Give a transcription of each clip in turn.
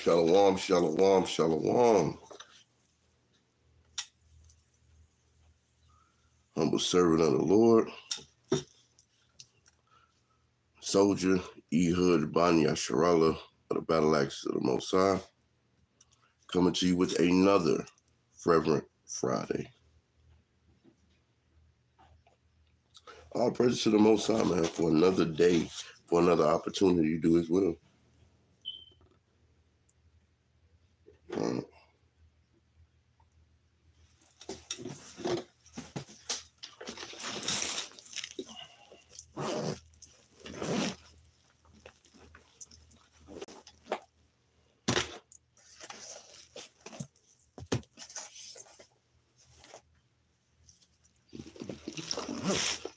Shalom, shalom, shalom. Humble servant of the Lord, soldier, Ehud, Benaniyah of the Battle Axes of the Most High, coming to you with another Fervent Friday. All praise to the Most High, man, for another day, for another opportunity to do His will.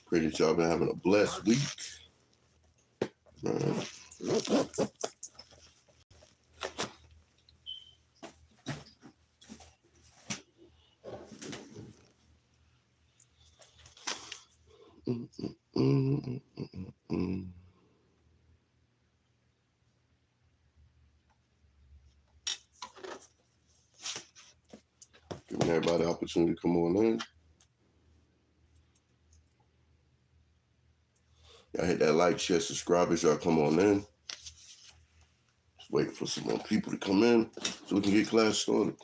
Pray that y'all been having a blessed week. Giving everybody the opportunity to come on in. Y'all hit that like, share, subscribe as y'all come on in. Just waiting for some more people to come in so we can get class started.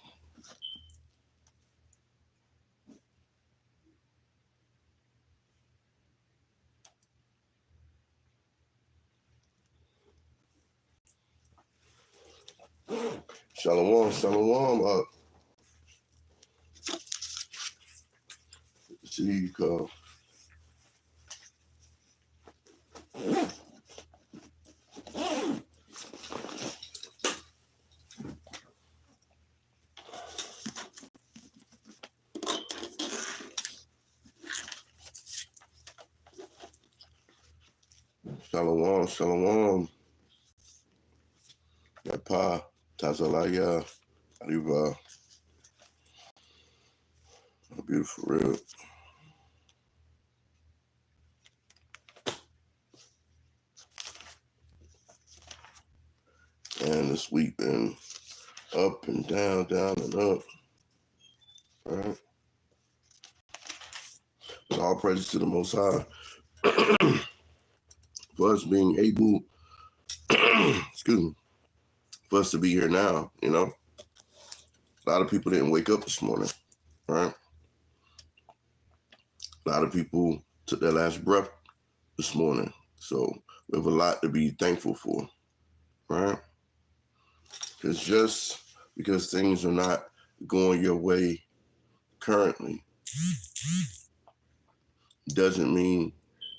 Shalom, shalom. See you, Carl. Shalom, shalom. Yapa, Tazalaya, Arriba. A beautiful rib. And this week been up and down, down and up. All right. But all praise to the Most High for us being able, excuse me, for us to be here now, you know. A lot of people didn't wake up this morning, right? A lot of people took their last breath this morning. So we have a lot to be thankful for, right? It's just because things are not going your way currently doesn't mean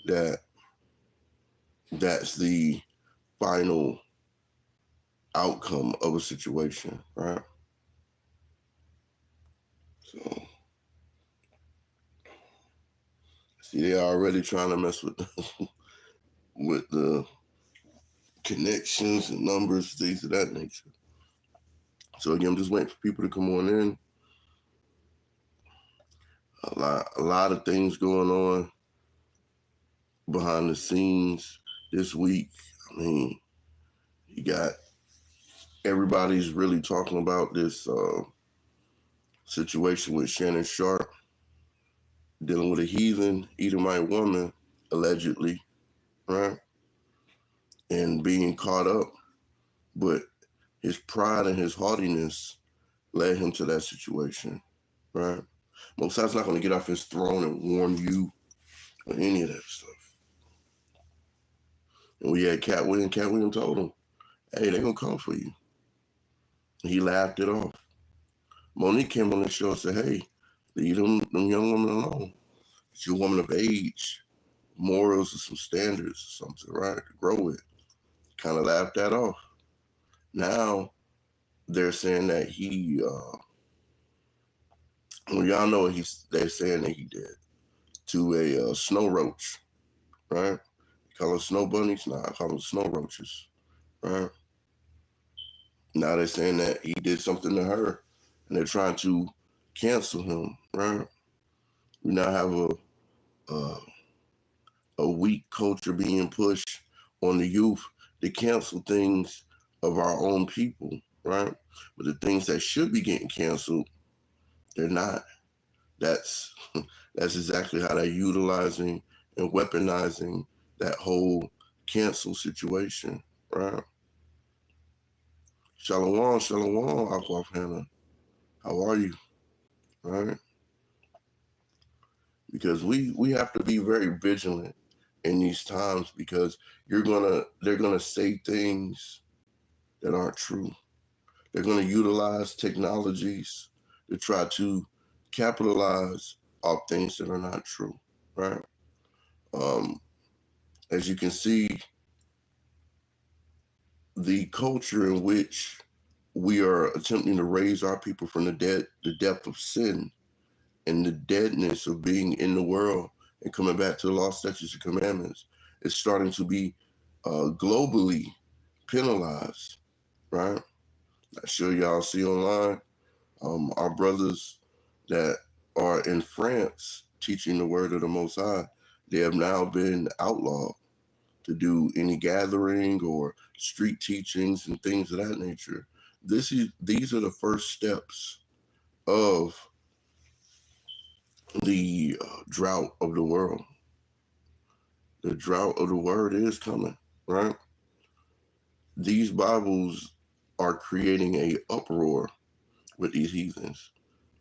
that that's the final outcome of a situation, right? So, see, they're already trying to mess with with the connections and numbers, things of that nature. So again, I'm just waiting for people to come on in. A lot of things going on behind the scenes this week. I mean, you got everybody's really talking about this situation with Shannon Sharp dealing with a heathen Edomite woman, allegedly, right? And being caught up. But his pride and his haughtiness led him to that situation, right? Most times not going to get off his throne and warn you or any of that stuff. And we had Capt William told him, hey, they're going to come for you. And he laughed it off. Monique came on the show and said, hey, leave them young women alone. She's a woman of age, morals or some standards or something, right? To grow with. Kind of laughed that off. Now they're saying that he, well, y'all know what they're saying that he did to a snow roach, right? You call them snow bunnies? Nah, I call them snow roaches, right? Now they're saying that he did something to her, and they're trying to cancel him, right? We now have a weak culture being pushed on the youth to cancel things of our own people, right? But the things that should be getting canceled, they're not. That's exactly how they're utilizing and weaponizing that whole cancel situation, right? Shalom, shalom, Aquaf Hannah. How are you? Right? Because we have to be very vigilant in these times, because they're gonna say things that aren't true. They're gonna utilize technologies to try to capitalize off things that are not true, right? As you can see, the culture in which we are attempting to raise our people from the depth of sin and the deadness of being in the world and coming back to the law, statutes, and commandments is starting to be globally penalized, right? I'm sure y'all see online our brothers that are in France teaching the word of the Most High. They have now been outlawed to do any gathering or street teachings and things of that nature. These are the first steps of the drought of the world. The drought of the word is coming, right? These Bibles are creating a uproar with these heathens.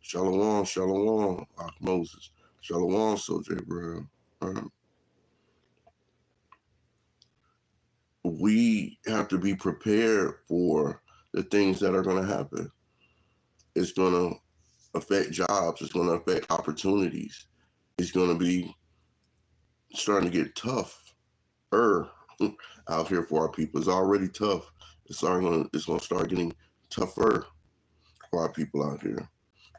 Shalom, shalom, Moses. Shalom, so Jerubbaal. We have to be prepared for the things that are going to happen. It's going to affect jobs. It's going to affect opportunities. It's going to be starting to get tougher out here for our people. It's already tough. It's going to start getting tougher for our people out here.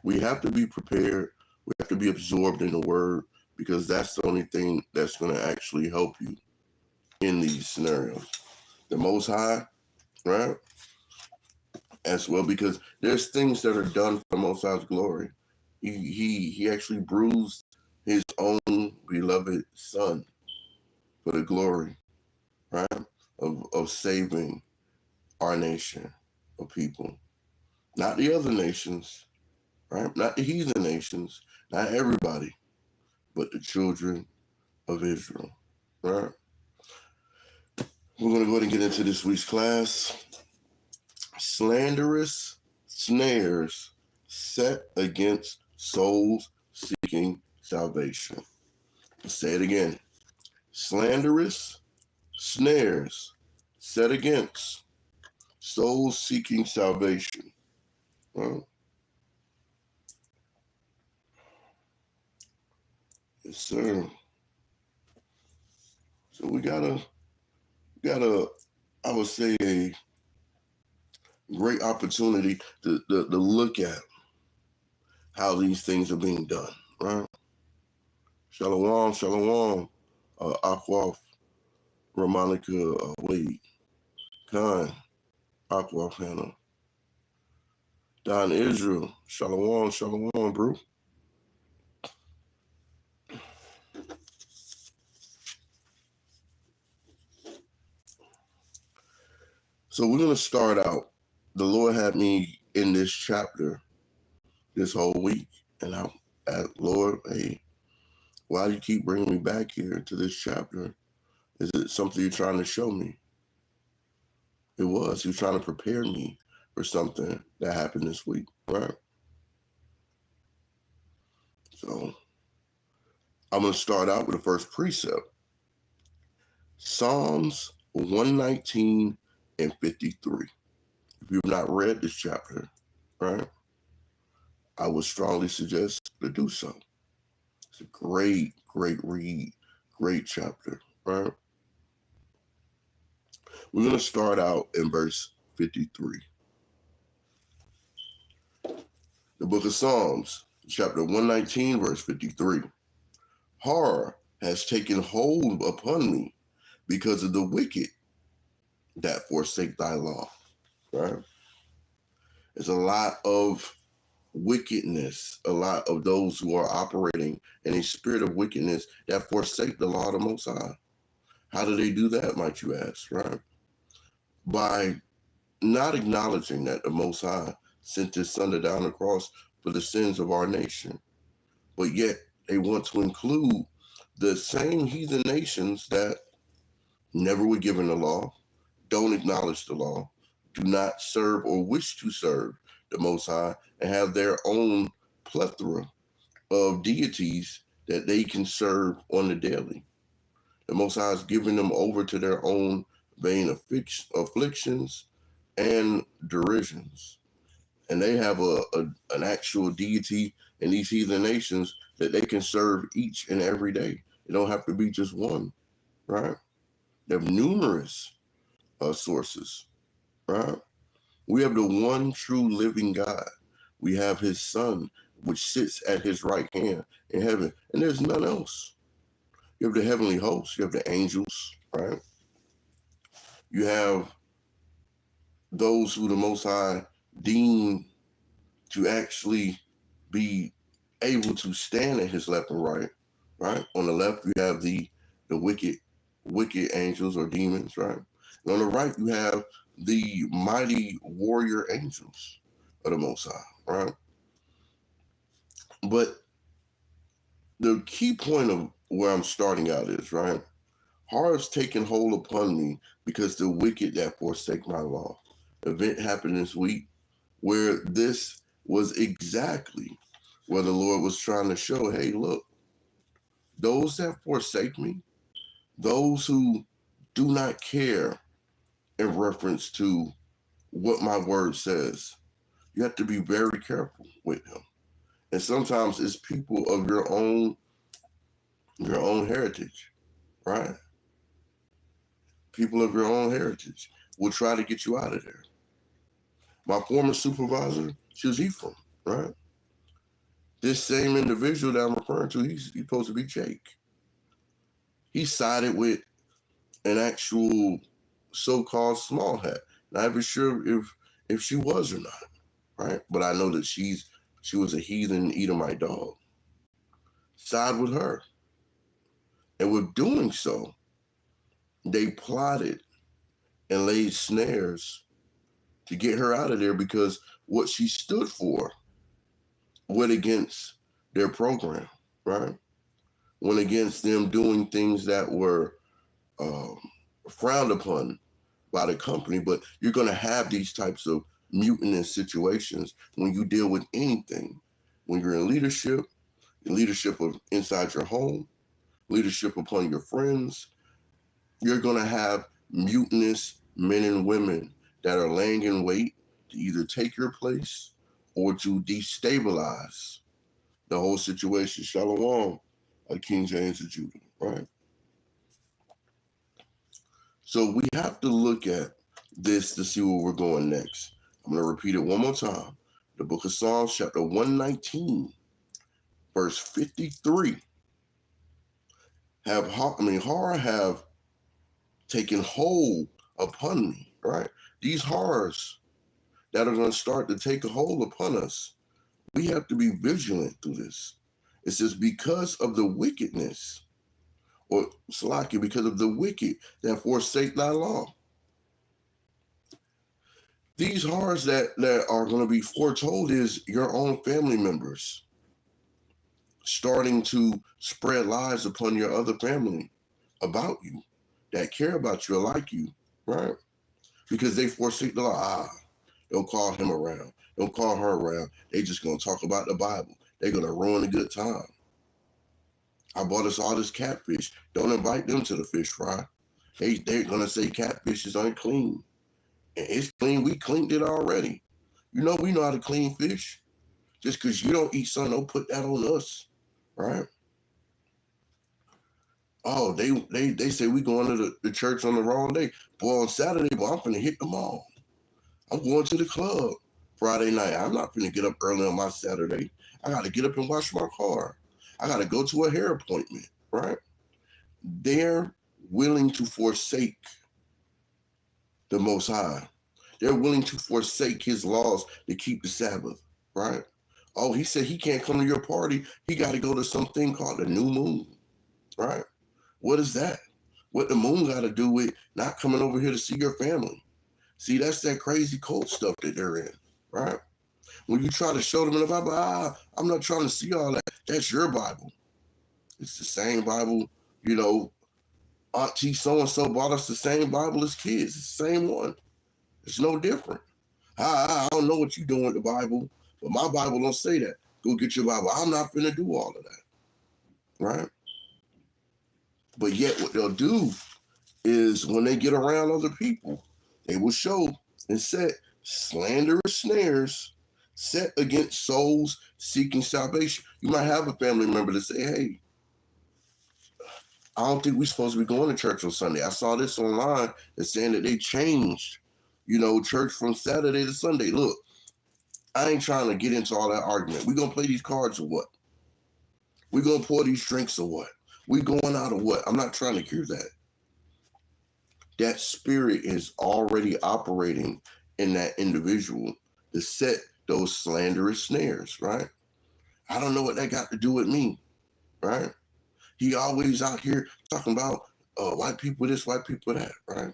We have to be prepared. We have to be absorbed in the word, because that's the only thing that's going to actually help you in these scenarios. The Most High, right? As well, because there's things that are done for the Most High's glory. He actually bruised his own beloved son for the glory, right? Of saving our nation of people. Not the other nations, right? Not the heathen nations, not everybody, but the children of Israel, right? We're going to go ahead and get into this week's class. Slanderous snares set against souls seeking salvation. I'll say it again. Slanderous snares set against souls seeking salvation. Well, yes, sir. So we got a, I would say, a great opportunity to look at how these things are being done, right? Shalom, shalom, Aquaf, Ramanika, Wade, Khan, Aquaf, Hannah, Don Israel, shalom, shalom, bro. So we're going to start out. The Lord had me in this chapter this whole week, and I asked, Lord, hey, why do you keep bringing me back here to this chapter? Is it something you're trying to show me? It was. He was trying to prepare me for something that happened this week, right? So I'm going to start out with the first precept. Psalms 119 and 53. If you've not read this chapter, right, I would strongly suggest to do so. It's a great, great read, great chapter, right? We're going to start out in verse 53. The book of Psalms, chapter 119, verse 53. Horror has taken hold upon me because of the wicked that forsake thy law, right? There's a lot of wickedness, a lot of those who are operating in a spirit of wickedness that forsake the law of the Most High. How do they do that, might you ask, right? By not acknowledging that the Most High sent his son to die on the cross for the sins of our nation. But yet they want to include the same heathen nations that never were given the law, don't acknowledge the law, do not serve or wish to serve the Most High, and have their own plethora of deities that they can serve on the daily. The Most High is giving them over to their own vain afflictions and derisions. And they have an actual deity in these heathen nations that they can serve each and every day. It don't have to be just one, right? They have numerous sources, right? We have the one true living God. We have his son, which sits at his right hand in heaven. And there's none else. You have the heavenly hosts. You have the angels, right? You have those who the Most High deem to actually be able to stand at his left and right, right? On the left, you have the wicked angels or demons, right? And on the right, you have the mighty warrior angels of the Most High, right? But the key point of where I'm starting out is, right? Horror has taken hold upon me because the wicked that forsake my law. Event happened this week where this was exactly where the Lord was trying to show, hey, look, those that forsake me, those who do not care in reference to what my word says, you have to be very careful with them. And sometimes it's people of your own heritage, right? People of your own heritage will try to get you out of there. My former supervisor, she was Ephraim, right? This same individual that I'm referring to, he's supposed to be Jake. He sided with an actual so-called small hat. Not even sure if she was or not, right? But I know that she was a heathen Edomite dog. Side with her. And with doing so, they plotted and laid snares to get her out of there because what she stood for went against their program, right? Went against them doing things that were frowned upon by the company. But you're going to have these types of mutinous situations when you deal with anything. When you're in leadership of inside your home, leadership upon your friends, you're going to have mutinous men and women that are laying in wait to either take your place or to destabilize the whole situation. Shalom, King James of Judah, right? So we have to look at this to see where we're going next. I'm going to repeat it one more time. The book of Psalms, chapter 119, verse 53. Horror have taken hold upon me, right? These horrors that are going to start to take a hold upon us, we have to be vigilant through this. It says, because of the wickedness, or Salaki, because of the wicked that forsake thy law. These horrors that are going to be foretold is your own family members starting to spread lies upon your other family about you that care about you or like you, right? Because they forsake the law. Don't call him around. Don't call her around. They just going to talk about the Bible. They're going to ruin a good time. I bought us all this catfish. Don't invite them to the fish fry. They're going to say catfish is unclean. And it's clean. We cleaned it already. We know how to clean fish. Just because you don't eat something, don't put that on us, right? Oh, they say we going to the church on the wrong day. Boy, on Saturday, boy, I'm finna hit the mall. I'm going to the club Friday night. I'm not finna get up early on my Saturday. I got to get up and wash my car. I got to go to a hair appointment, right? They're willing to forsake the Most High. They're willing to forsake his laws to keep the Sabbath, right? Oh, he said he can't come to your party. He got to go to something called the new moon, right? What is that? What the moon got to do with not coming over here to see your family? See, that's that crazy cult stuff that they're in, right? When you try to show them in the Bible, I'm not trying to see all that. That's your Bible. It's the same Bible, you know, Auntie so-and-so bought us the same Bible as kids. It's the same one. It's no different. I don't know what you're doing with the Bible, but my Bible don't say that. Go get your Bible. I'm not finna do all of that, right? But yet what they'll do is when they get around other people, they will show and set slanderous snares set against souls seeking salvation. You might have a family member to say, hey, I don't think we're supposed to be going to church on Sunday. I saw this online that's saying that they changed, you know, church from Saturday to Sunday. Look, I ain't trying to get into all that argument. We gonna play these cards or what? We gonna pour these drinks or what? We going out or what? I'm not trying to cure that. That spirit is already operating in that individual to set those slanderous snares, right? I don't know what that got to do with me, right? He always out here talking about white people this, white people that, right?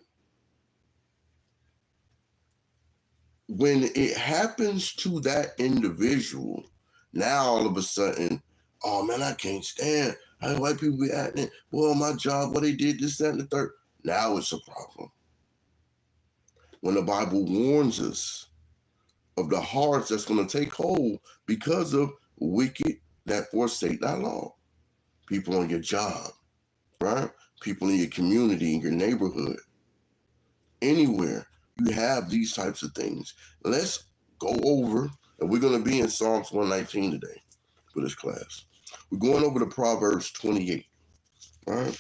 When it happens to that individual, now all of a sudden, oh man, I can't stand how white people be acting. Well, my job, what they did, this, that, and the third. Now it's a problem. When the Bible warns us of the hearts that's going to take hold because of wicked that forsake thy law. People on your job, right? People in your community, in your neighborhood, anywhere you have these types of things. Let's go over, and we're going to be in Psalms 119 today for this class. We're going over to Proverbs 28, right?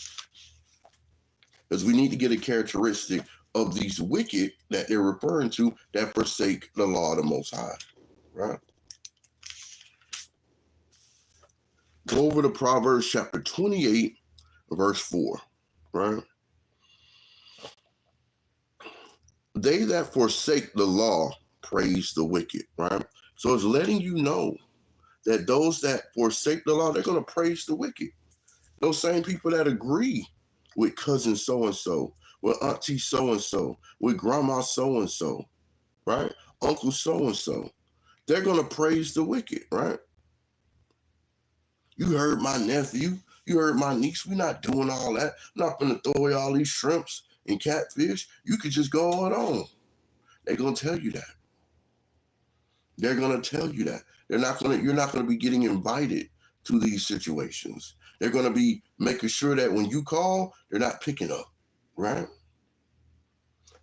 Because we need to get a characteristic of these wicked that they're referring to that forsake the law of the Most High, right? Go over to Proverbs chapter 28, verse 4, right? They that forsake the law praise the wicked, right? So it's letting you know that those that forsake the law, they're going to praise the wicked. Those same people that agree with cousin so-and-so, with auntie so-and-so, with grandma so-and-so, right? Uncle so-and-so, they're going to praise the wicked, right? You heard my nephew, you heard my niece, we're not doing all that. I'm not going to throw away all these shrimps and catfish. You could just go on. They're going to tell you that. They're going to tell you that. You're not going to be getting invited to these situations. They're going to be making sure that when you call, they're not picking up, right?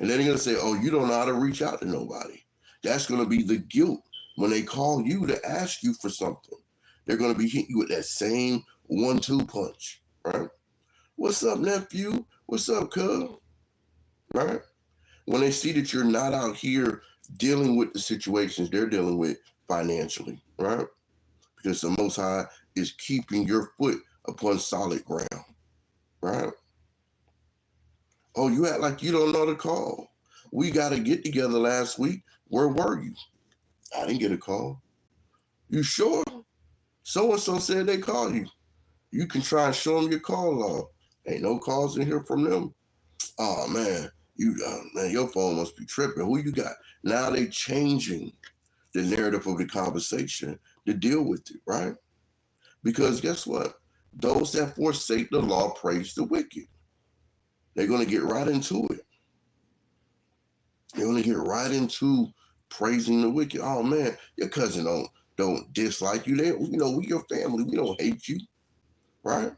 And then they're going to say, oh, you don't know how to reach out to nobody. That's going to be the guilt when they call you to ask you for something. They're going to be hitting you with that same 1-2 punch, right? What's up, nephew? What's up, cuz? Right? When they see that you're not out here dealing with the situations they're dealing with financially, right? Because the Most High is keeping your foot upon solid ground, right? Oh, you act like you don't know the call. We got to get together last week. Where were you? I didn't get a call. You sure? So-and-so said they called you. You can try and show them your call log. Ain't no calls in here from them. Oh, man. Man, your phone must be tripping. Who you got? Now they changing the narrative of the conversation to deal with it, right? Because guess what? Those that forsake the law praise the wicked. They're going to get right into it. They're going to get right into praising the wicked. Oh, man, your cousin don't dislike you. They, we your family. We don't hate you, right?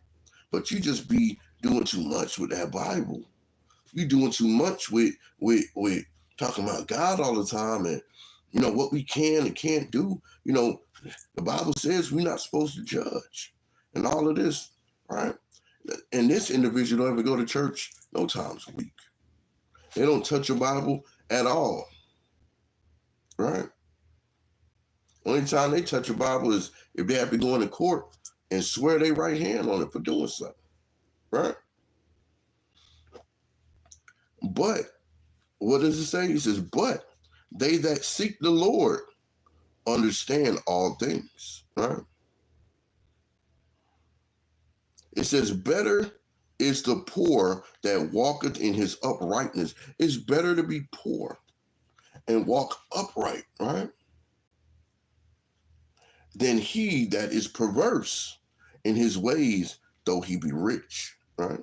But you just be doing too much with that Bible. You doing too much with talking about God all the time and, what we can and can't do. The Bible says we're not supposed to judge and all of this, right? And this individual don't ever go to church no times a week. They don't touch a Bible at all, right? Only time they touch a Bible is if they have to go into court and swear their right hand on it for doing something, right? But what does it say? It says, but they that seek the Lord understand all things, right? It says, better is the poor that walketh in his uprightness. It's better to be poor and walk upright, right? Than he that is perverse in his ways, though he be rich, right?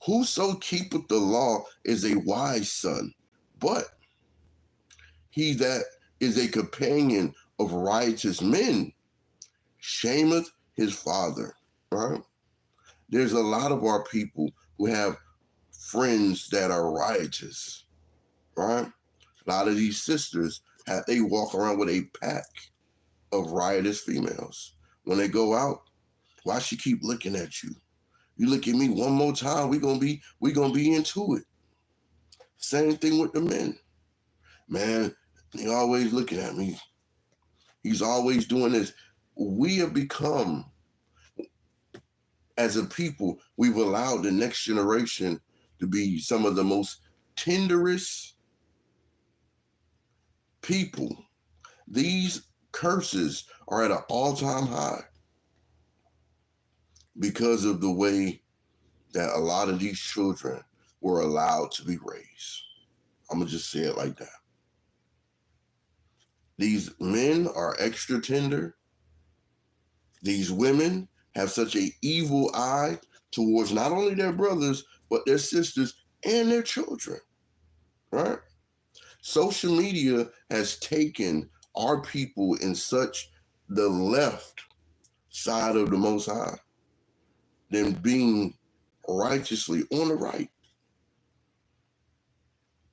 Whoso keepeth the law is a wise son, but he that is a companion of righteous men shameth his father, right? There's a lot of our people who have friends that are riotous, right? A lot of these sisters, they walk around with a pack of riotous females. When they go out, why she keep looking at you? You look at me one more time, we gonna be into it. Same thing with the men. Man, he always looking at me. He's always doing this. We have become, as a people, we've allowed the next generation to be some of the most tenderest people. These curses are at an all-time high because of the way that a lot of these children were allowed to be raised. I'm going to just say it like that. These men are extra tender. These women have such an evil eye towards not only their brothers, but their sisters and their children, right? Social media has taken our people in such the left side of the Most High than being righteously on the right.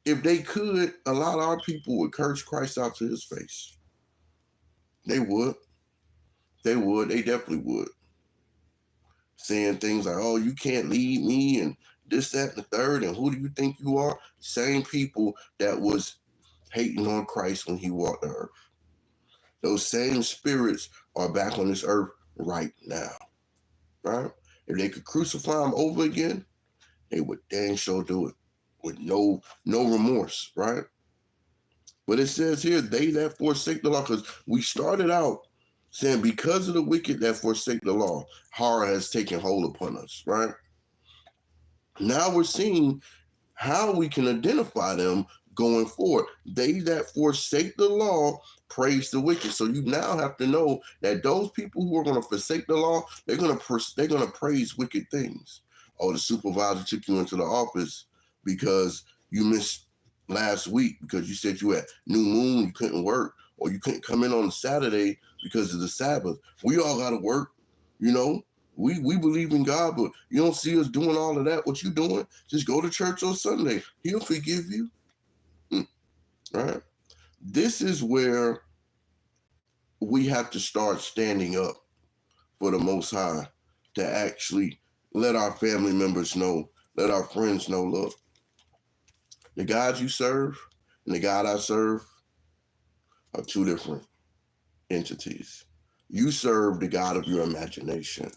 If they could, a lot of our people would curse Christ out to his face. They would. They would. They definitely would. Saying things like, oh, you can't lead me and this, that, and the third, and who do you think you are? Same people that was hating on Christ when he walked the earth. Those same spirits are back on this earth right now, right? If they could crucify him over again, they would dang sure do it with no remorse, right? But it says here, they that forsake the law, because we started out saying because of the wicked that forsake the law, horror has taken hold upon us, right? Now we're seeing how we can identify them going forward. They that forsake the law praise the wicked. So you now have to know that those people who are going to forsake the law, they're going to praise wicked things. Oh, the supervisor took you into the office because you missed last week because you said you had new moon, you couldn't work, or you couldn't come in on Saturday because of the Sabbath. We all got to work, you know. We believe in God, but you don't see us doing all of that. What you doing? Just go to church on Sunday. He'll forgive you. Right? This is where we have to start standing up for the Most High to actually let our family members know, let our friends know, look, the God you serve and the God I serve are two different entities. You serve the God of your imagination.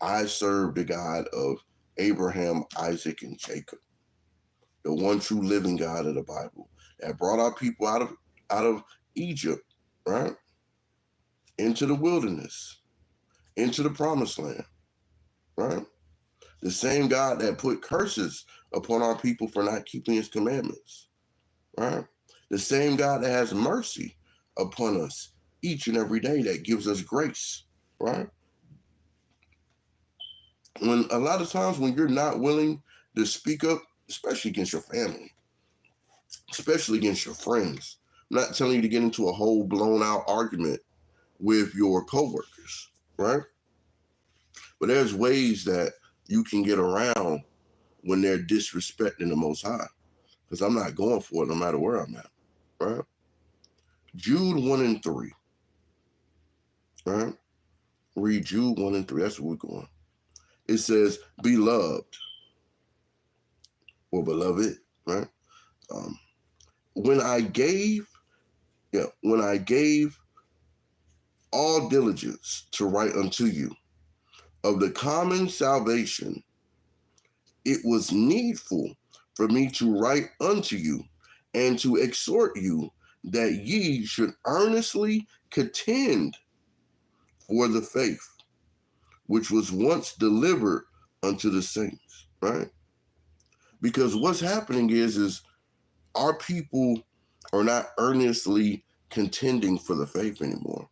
I serve the God of Abraham, Isaac, and Jacob, the one true living God of the Bible that brought our people out of Egypt, right? Into the wilderness, into the promised land, right? The same God that put curses upon our people for not keeping his commandments, right? The same God that has mercy upon us each and every day, that gives us grace, right? When a lot of times when you're not willing to speak up, especially against your family, especially against your friends, I'm not telling you to get into a whole blown out argument with your coworkers, right? But there's ways that you can get around when they're disrespecting the Most High, because I'm not going for it no matter where I'm at, right? Jude 1 and 3, right? Read Jude 1 and 3. That's where we're going. It says, beloved, or beloved, right? When I gave all diligence to write unto you of the common salvation, it was needful for me to write unto you and to exhort you that ye should earnestly contend for the faith which was once delivered unto the saints, right? Because what's happening is our people or not earnestly contending for the faith anymore.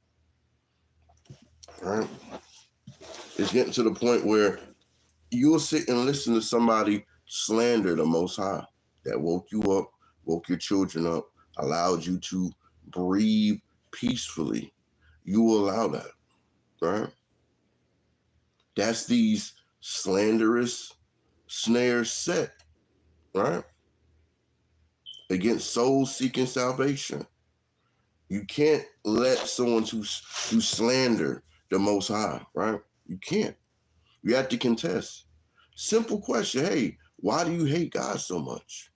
Right? It's getting to the point where you'll sit and listen to somebody slander the Most High that woke you up, woke your children up, allowed you to breathe peacefully. You will allow that, right? That's these slanderous snares set, right? Against souls seeking salvation. You can't let someone who slander the Most High, right? You can't. You have to contest. Simple question. Hey, why do you hate God so much?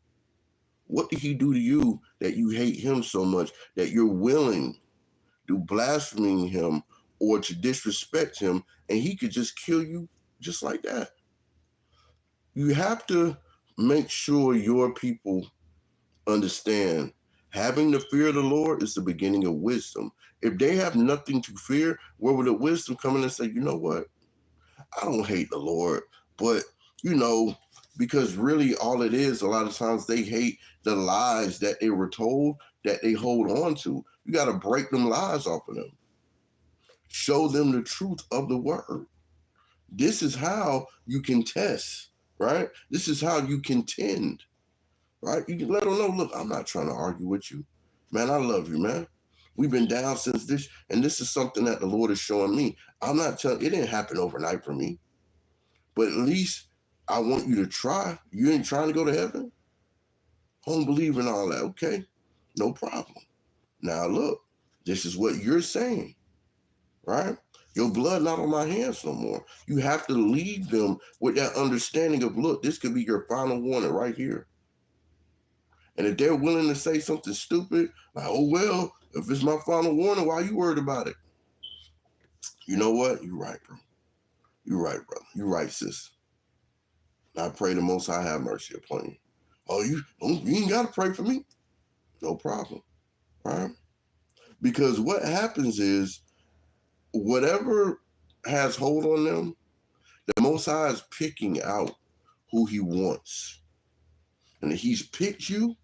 What did he do to you that you hate him so much that you're willing to blaspheme him or to disrespect him, and he could just kill you just like that? You have to make sure your people understand having the fear of the Lord is the beginning of wisdom. If they have nothing to fear, where would the wisdom come in and say, you know what? I don't hate the Lord, but because really all it is, a lot of times they hate the lies that they were told that they hold on to. You got to break them lies off of them. Show them the truth of the word. This is how you can test, right? This is how you contend, right? You can let them know, look, I'm not trying to argue with you. Man, I love you, man. We've been down since this, and this is something that the Lord is showing me. I'm not telling, it didn't happen overnight for me, but at least I want you to try. You ain't trying to go to heaven? I don't believe in all that. Okay, no problem. Now look, this is what you're saying, right? Your blood not on my hands no more. You have to leave them with that understanding of, look, this could be your final warning right here. And if they're willing to say something stupid, like, oh, well, if it's my final warning, why are you worried about it? You know what? You're right, bro. You're right, brother. You're right, sis. I pray the Most High have mercy upon you. Oh, you ain't got to pray for me. No problem, right? Because what happens is whatever has hold on them, the Most High is picking out who he wants. And if he's picked you,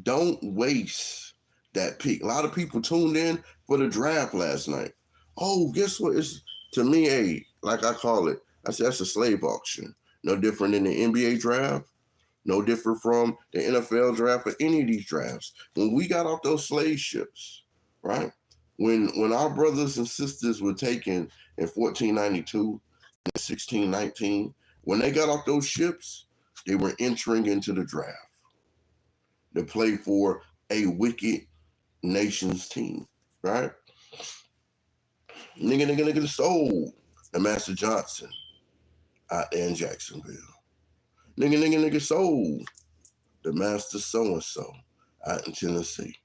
don't waste that pick. A lot of people tuned in for the draft last night. Oh, guess what? It's, to me, like I call it, I said that's a slave auction. No different than the NBA draft. No different from the NFL draft or any of these drafts. When we got off those slave ships, right? When our brothers and sisters were taken in 1492 and 1619, when they got off those ships, they were entering into the draft to play for a wicked nation's team, right? Nigga sold the Master Johnson out there in Jacksonville. Nigga sold the Master so-and-so out in Tennessee.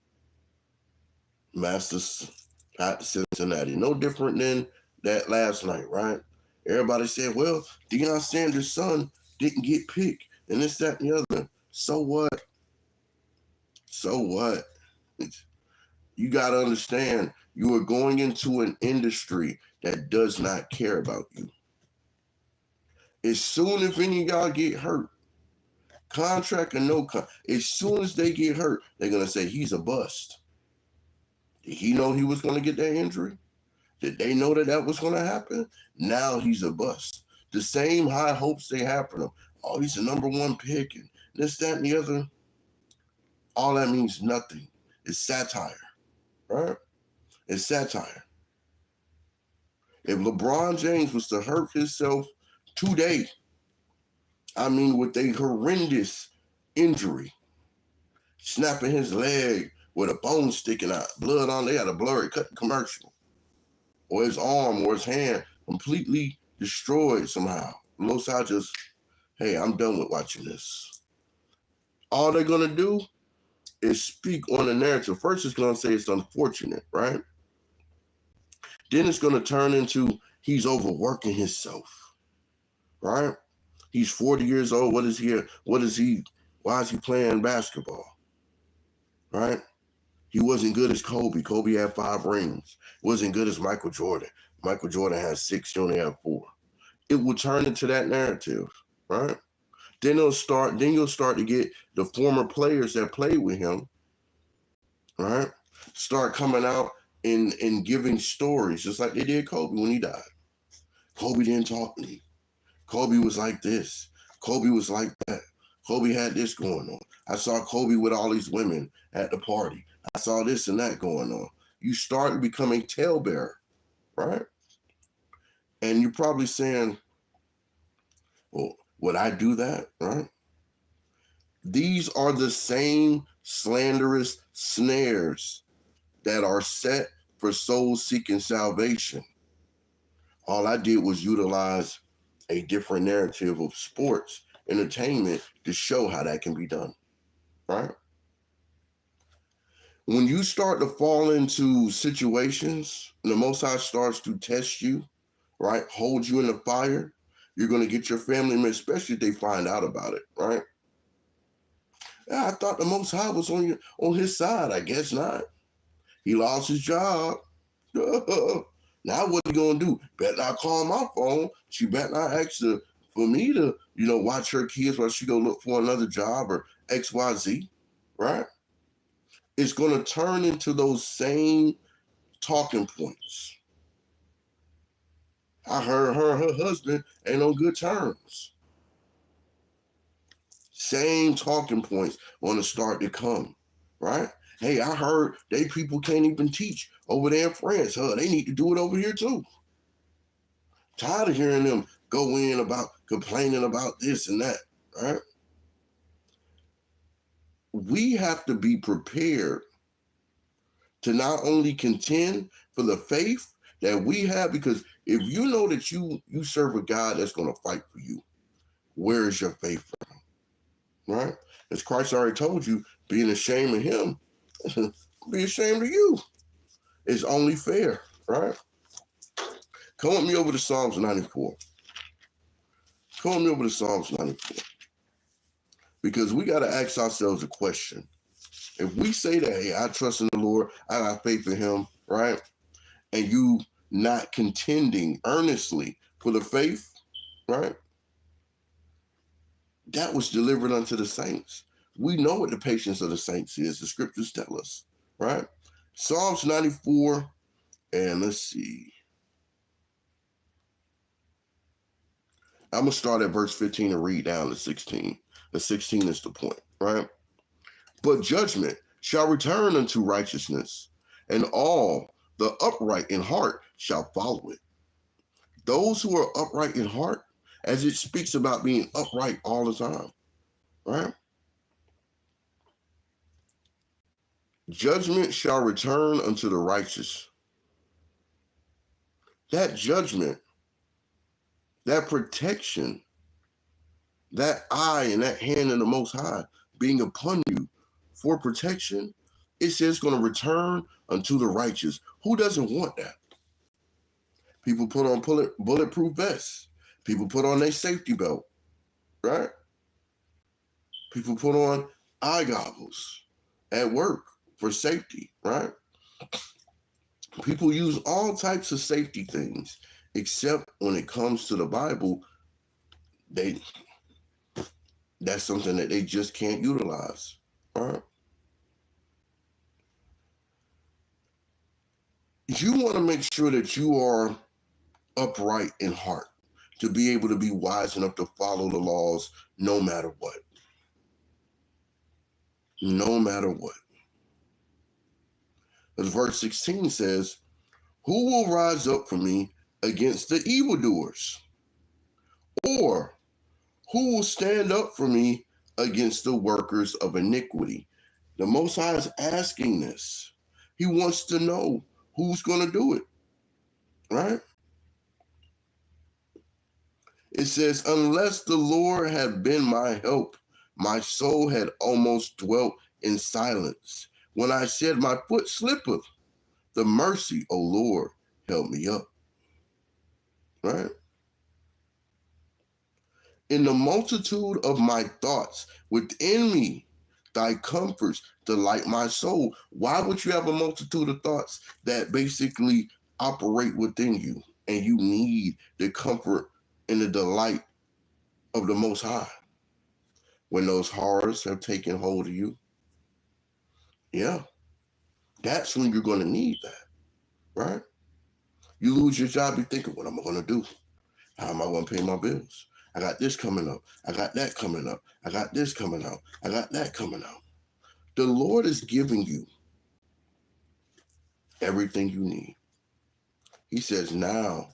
Masters out in Cincinnati. No different than that last night, right? Everybody said, well, Deion Sanders' son didn't get picked, and this, that, and the other. So what? So what? You got to understand, you are going into an industry that does not care about you. As soon as any of y'all get hurt, contract or no contract, as soon as they get hurt, they're going to say he's a bust. Did he know he was going to get that injury? Did they know that was going to happen? Now he's a bust. The same high hopes they have for him. Oh, he's the number one pick and this, that, and the other. All that means nothing. It's satire, right? It's satire. If LeBron James was to hurt himself today, I mean, with a horrendous injury, snapping his leg with a bone sticking out, blood on, they had a blurry cut commercial, or his arm or his hand completely destroyed somehow. Losai just, hey, I'm done with watching this. All they're going to do is speak on the narrative. First, it's going to say it's unfortunate, right? Then it's going to turn into he's overworking himself, right? He's 40 years old. Why is he playing basketball, right? He wasn't good as Kobe. Kobe had 5 rings. Wasn't good as Michael Jordan. Michael Jordan had 6, he only had 4. It will turn into that narrative, right? Then you'll start to get the former players that played with him right? Start coming out and giving stories, just like they did Kobe when he died. Kobe didn't talk to me. Kobe was like this. Kobe was like that. Kobe had this going on. I saw Kobe with all these women at the party. I saw this and that going on. You start becoming talebearer, right? And you're probably saying, well, would I do that, right? These are the same slanderous snares that are set for souls seeking salvation. All I did was utilize a different narrative of sports, entertainment to show how that can be done, right? When you start to fall into situations, and the Most High starts to test you, right? Hold you in the fire, you're going to get your family, especially if they find out about it, right? Yeah, I thought the Most High was on his side. I guess not. He lost his job. Now what are you gonna do? Better not call my phone. She better not ask for me to, watch her kids while she go look for another job or XYZ, right? It's gonna turn into those same talking points. I heard her husband ain't on good terms. Same talking points want to start to come, right? Hey, I heard they people can't even teach over there in France. They need to do it over here too. Tired of hearing them go in about complaining about this and that, right? We have to be prepared to not only contend for the faith that we have, because if you know that you serve a God that's going to fight for you, where is your faith from, right? As Christ already told you, being ashamed of him, be ashamed of you. It's only fair, right? Come with me over to Psalms 94. Come with me over to Psalms 94. Because we got to ask ourselves a question. If we say that, hey, I trust in the Lord, I got faith in him, right? And you not contending earnestly for the faith, right? That was delivered unto the saints. We know what the patience of the saints is. The scriptures tell us, right? Psalms 94, and let's see. I'm going to start at verse 15 and read down to 16. The 16 is the point, right? But judgment shall return unto righteousness, and all the upright in heart shall follow it. Those who are upright in heart, as it speaks about being upright all the time, right? Judgment shall return unto the righteous. That judgment, that protection, that eye and that hand of the Most High being upon you for protection, it says it's going to return unto the righteous. Who doesn't want that? People put on bulletproof vests. People put on their safety belt, right? People put on eye goggles at work for safety, right? People use all types of safety things, except when it comes to the Bible, that's something that they just can't utilize, right? You want to make sure that you are upright in heart to be able to be wise enough to follow the laws no matter what. No matter what. As verse 16 says, who will rise up for me against the evildoers? Or who will stand up for me against the workers of iniquity? The Most High is asking this. He wants to know who's going to do it, right? It says, unless the Lord had been my help, my soul had almost dwelt in silence. When I said, my foot slippeth, the mercy, O Lord, help me up, right? In the multitude of my thoughts within me, thy comforts delight my soul. Why would you have a multitude of thoughts that basically operate within you and you need the comfort and the delight of the Most High? When those horrors have taken hold of you? Yeah. That's when you're going to need that, right? You lose your job, you thinking, what am I going to do? How am I going to pay my bills? I got this coming up. I got that coming up. I got this coming out. I got that coming out. The Lord is giving you everything you need. He says, now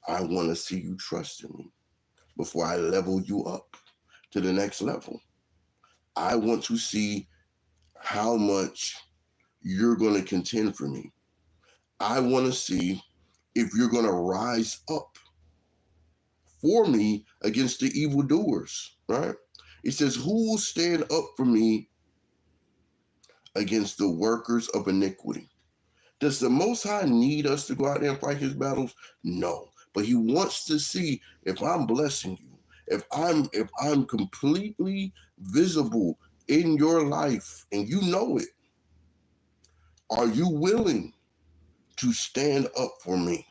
I want to see you trust in me before I level you up to the next level. I want to see how much you're going to contend for me. I want to see if you're going to rise up for me against the evildoers, right? It says, who will stand up for me against the workers of iniquity? Does the Most High need us to go out there and fight his battles? No. But he wants to see if I'm blessing you, if I'm completely visible in your life and you know it, are you willing to stand up for me?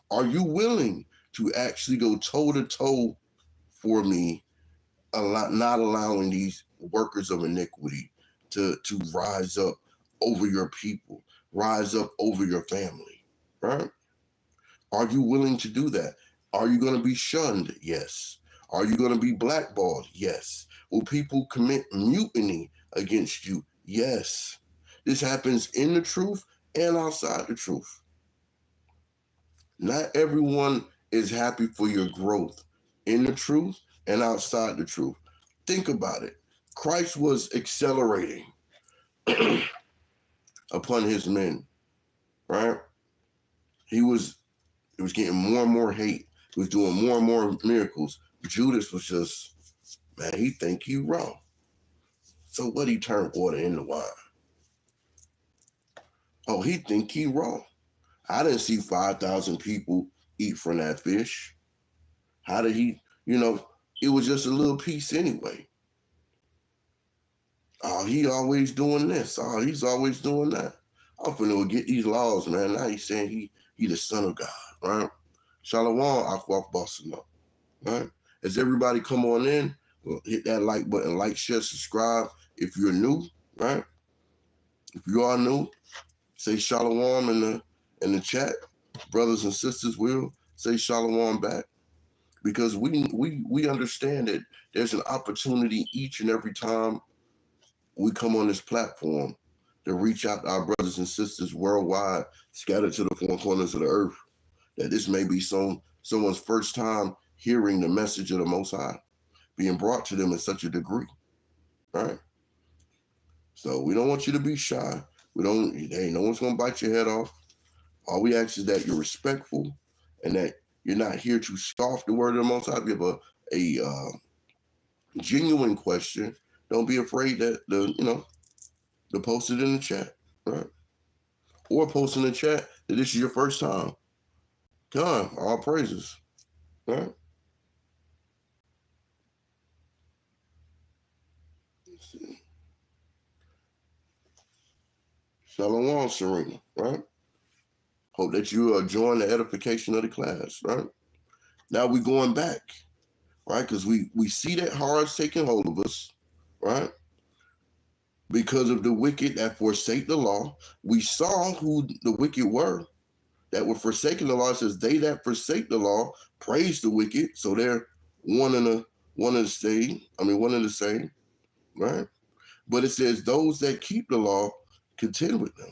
Are you willing to actually go toe-to-toe for me, not allowing these workers of iniquity to rise up over your people, rise up over your family, right? Are you willing to do that? Are you going to be shunned? Yes. Are you going to be blackballed? Yes. Will people commit mutiny against you? Yes. This happens in the truth and outside the truth. Not everyone is happy for your growth in the truth and outside the truth. Think about it. Christ was accelerating upon his men, right? He was getting more and more hate. He was doing more and more miracles. Judas was just, man, he think he wrong. So what, he turned water into wine? Oh, he think he wrong. I didn't see 5,000 people eat from that fish. How did he, it was just a little piece anyway. Oh, he always doing this. Oh, he's always doing that. I'm finna get these laws, man. Now he's saying he the son of God, right? Shalom, Akwaf Bossing up, right? As everybody come on in, hit that like button, like, share, subscribe. If you're new, right? If you are new, say shalom in the chat. Brothers and sisters will say shalom back, because we understand that there's an opportunity each and every time we come on this platform to reach out to our brothers and sisters worldwide, scattered to the four corners of the earth, that this may be someone's first time hearing the message of the Most High being brought to them in such a degree, right? So we don't want you to be shy. Hey, no one's going to bite your head off. All we ask is that you're respectful and that you're not here to scoff the word of the Most High. If you have a genuine question, don't be afraid to post it in the chat, right? Or post in the chat that this is your first time. God, all praises, right? Let's see. Shalom, Serena, right? Hope that you join the edification of the class, right? Now we're going back, right? Because we see that hard's taking hold of us, right? Because of the wicked that forsake the law. We saw who the wicked were that were forsaking the law. It says, they that forsake the law praise the wicked. So they're one and the same, right? But it says those that keep the law contend with them.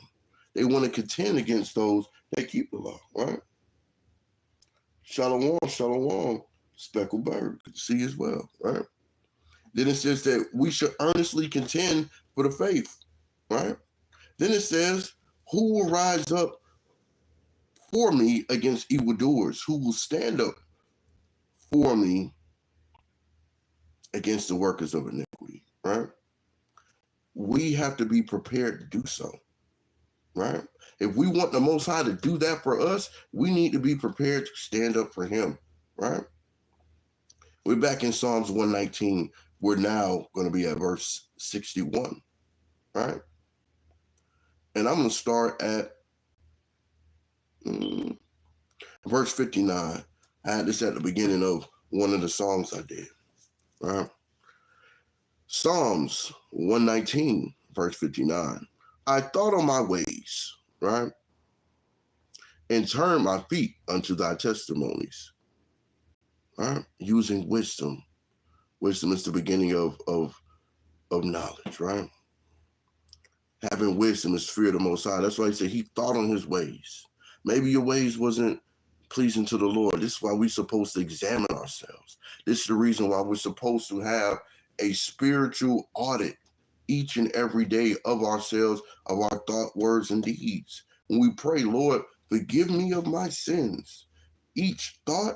They want to contend against those that keep the law, right? Shalom, shalom, speckled bird. Good to see you as well, right? Then it says that we should earnestly contend for the faith, right? Then it says, who will rise up for me against evildoers? Who will stand up for me against the workers of iniquity, right? We have to be prepared to do so, right? If we want the Most High to do that for us, we need to be prepared to stand up for him, right? We're back in Psalms 119. We're now going to be at verse 61, right? And I'm going to start at verse 59. I had this at the beginning of one of the songs I did, right? Psalms 119, verse 59. I thought on my ways, right? And turned my feet unto thy testimonies, right? Using wisdom. Wisdom is the beginning of knowledge, right? Having wisdom is fear of the Most High. That's why he said he thought on his ways. Maybe your ways wasn't pleasing to the Lord. This is why we're supposed to examine ourselves. This is the reason why we're supposed to have a spiritual audit each and every day of ourselves, of our thought, words, and deeds. When we pray, Lord, forgive me of my sins. Each thought,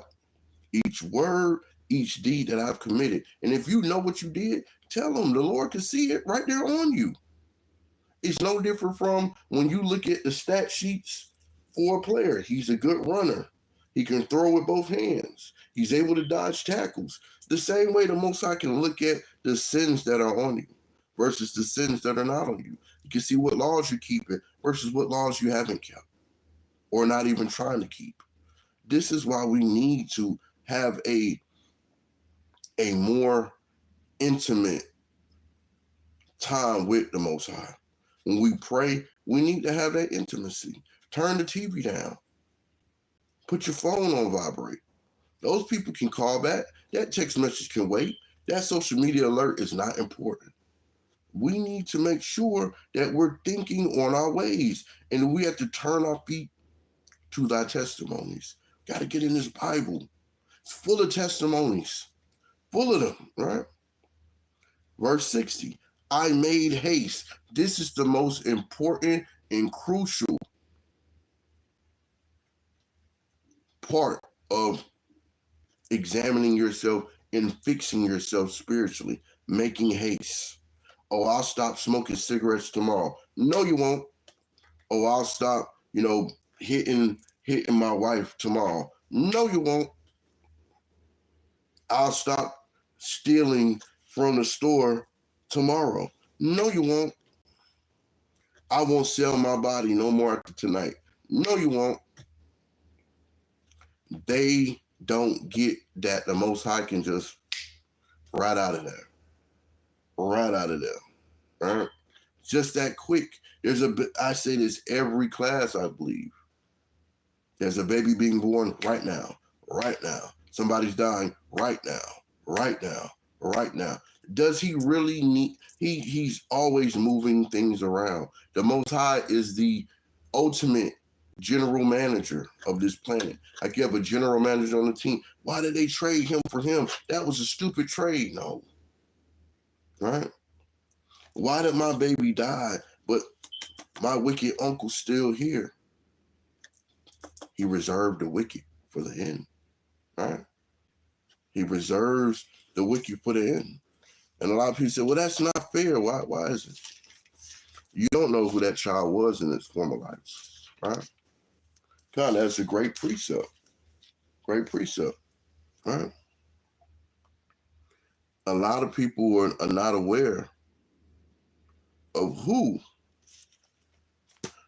each word, each deed that I've committed. And if you know what you did, tell them. The Lord can see it right there on you. It's no different from when you look at the stat sheets for a player. He's a good runner. He can throw with both hands. He's able to dodge tackles. The same way the Most High can look at the sins that are on you versus the sins that are not on you. You can see what laws you're keeping versus what laws you haven't kept or not even trying to keep. This is why we need to have a more intimate time with the Most High. When we pray, we need to have that intimacy. Turn the TV down. Put your phone on vibrate. Those people can call back. That text message can wait. That social media alert is not important. We need to make sure that we're thinking on our ways, and we have to turn our feet to thy testimonies. Got to get in this Bible. It's full of testimonies. Full of them, right? Verse 60. I made haste. This is the most important and crucial part of examining yourself and fixing yourself spiritually, making haste. Oh, I'll stop smoking cigarettes tomorrow. No, you won't. Oh, I'll stop, hitting my wife tomorrow. No, you won't. I'll stop stealing from the store tomorrow. No, you won't. I won't sell my body no more after tonight. No, you won't. They don't get that the Most High can just right out of there. Right out of there. Right? Just that quick. I say this every class, I believe. There's a baby being born right now. Right now. Somebody's dying right now. Right now. Right now. Does he really need... He's always moving things around. The Most High is the ultimate general manager of this planet. Like you have a general manager on the team. Why did they trade him for him? That was a stupid trade. No. Right? Why did my baby die, but my wicked uncle's still here? He reserved the wicked for the end. Right? He reserves the wicked for the end. And a lot of people say, well, that's not fair. Why is it? You don't know who that child was in its former life. Right? God, that's a great precept. Great precept. Right? A lot of people are not aware of who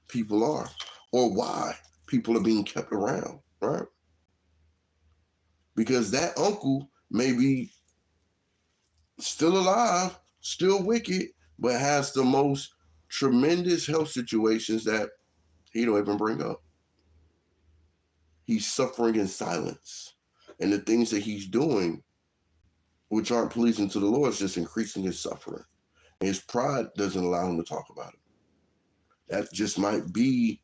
people are or why people are being kept around, right? Because that uncle may be still alive, still wicked, but has the most tremendous health situations that he don't even bring up. He's suffering in silence. And the things that he's doing, which aren't pleasing to the Lord, is just increasing his suffering. And his pride doesn't allow him to talk about it. That just might be,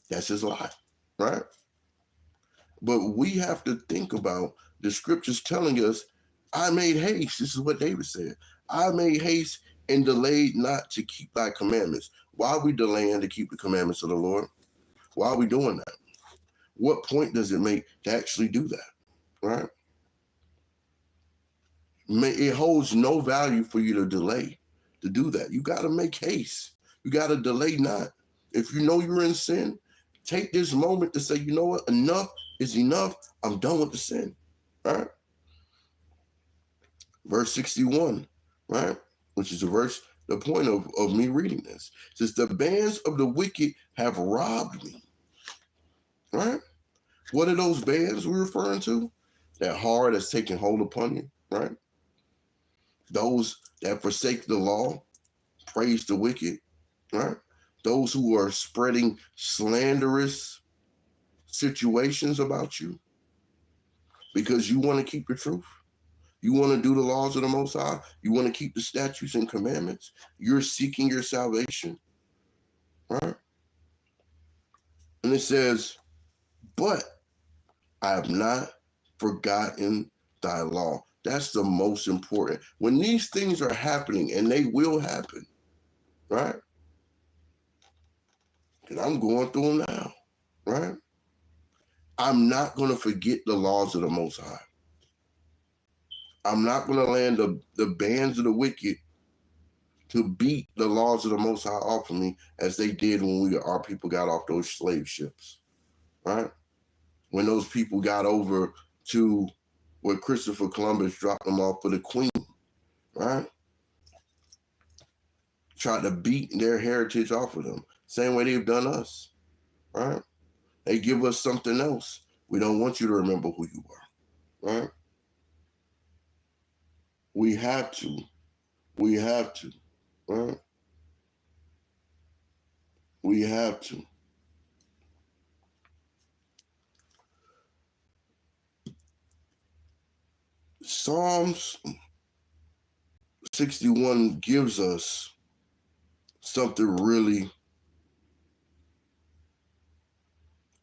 that's his life, right? But we have to think about the scriptures telling us, I made haste. This is what David said. I made haste and delayed not to keep thy commandments. Why are we delaying to keep the commandments of the Lord? Why are we doing that? What point does it make to actually do that, right? It holds no value for you to delay to do that. You got to make haste. You got to delay not. If you know you're in sin, take this moment to say, you know what? Enough is enough. I'm done with the sin, right? Verse 61, right? Which is the point of me reading this. It says, the bands of the wicked have robbed me, right? What are those bands we're referring to? That heart that's taking hold upon you, right? Those that forsake the law, praise the wicked, right? Those who are spreading slanderous situations about you because you want to keep the truth. You want to do the laws of the Most High. You want to keep the statutes and commandments. You're seeking your salvation, right? And it says, but I have not forgotten thy law. That's the most important. When these things are happening, and they will happen, right? And I'm going through them now, right? I'm not going to forget the laws of the Most High. I'm not going to land the bands of the wicked to beat the laws of the Most High off of me as they did when our people got off those slave ships, right? When those people got over to where Christopher Columbus dropped them off for the Queen, right? Tried to beat their heritage off of them. Same way they've done us, right? They give us something else. We don't want you to remember who you were, right? We have to, right? We have to. Psalms 61 gives us something really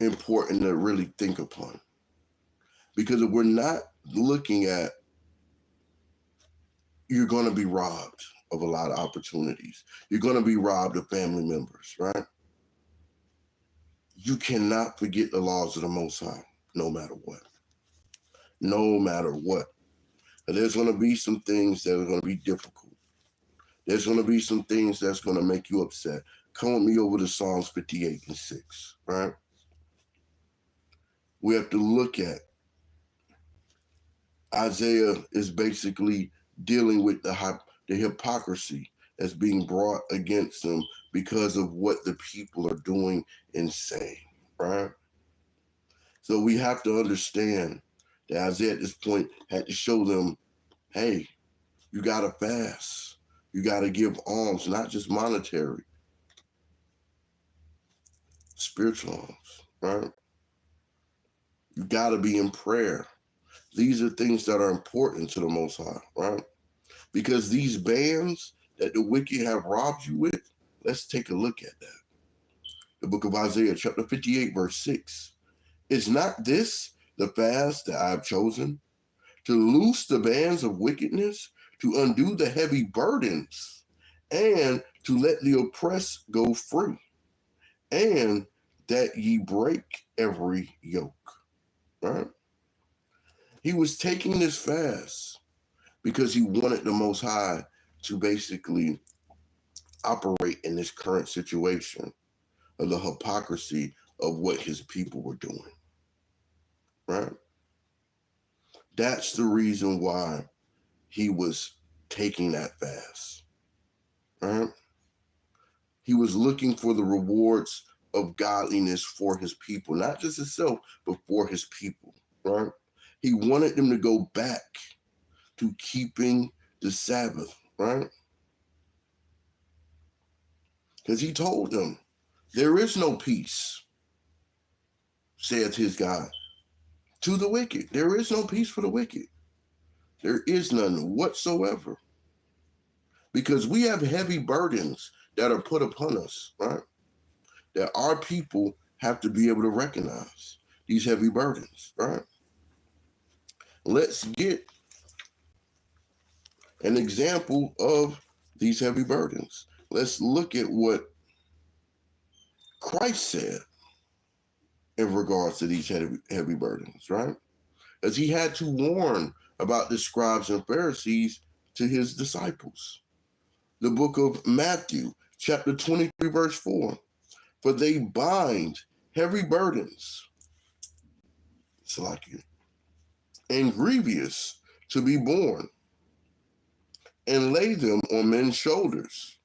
important to really think upon. Because if we're not looking at, you're going to be robbed of a lot of opportunities. You're going to be robbed of family members, right? You cannot forget the laws of the Most High, no matter what. No matter what. And there's going to be some things that are going to be difficult. There's going to be some things that's going to make you upset. Come with me over to Psalms 58 and 6, right? We have to look at Isaiah is basically dealing with the hypocrisy that's being brought against them because of what the people are doing and saying, right? So we have to understand that Isaiah at this point had to show them, hey, you got to fast. You got to give alms, not just monetary, spiritual alms, right? You got to be in prayer. These are things that are important to the Most High, right? Because these bands that the wicked have robbed you with, let's take a look at that. The book of Isaiah, chapter 58, verse 6. Is not this the fast that I have chosen? To loose the bands of wickedness, to undo the heavy burdens, and to let the oppressed go free, and that ye break every yoke. Right? He was taking this fast because he wanted the Most High to basically operate in this current situation of the hypocrisy of what his people were doing. Right? That's the reason why he was taking that fast. Right? He was looking for the rewards of godliness for his people, not just himself, but for his people. Right? He wanted them to go back to keeping the Sabbath, right? Because he told them, there is no peace, saith his God, to the wicked. There is no peace for the wicked. There is none whatsoever. Because we have heavy burdens that are put upon us, right? That our people have to be able to recognize these heavy burdens, right? Let's get an example of these heavy burdens. Let's look at what Christ said in regards to these heavy burdens, right? As he had to warn about the scribes and Pharisees to his disciples. The book of Matthew, chapter 23, verse 4. For they bind heavy burdens, and grievous to be borne, and lay them on men's shoulders,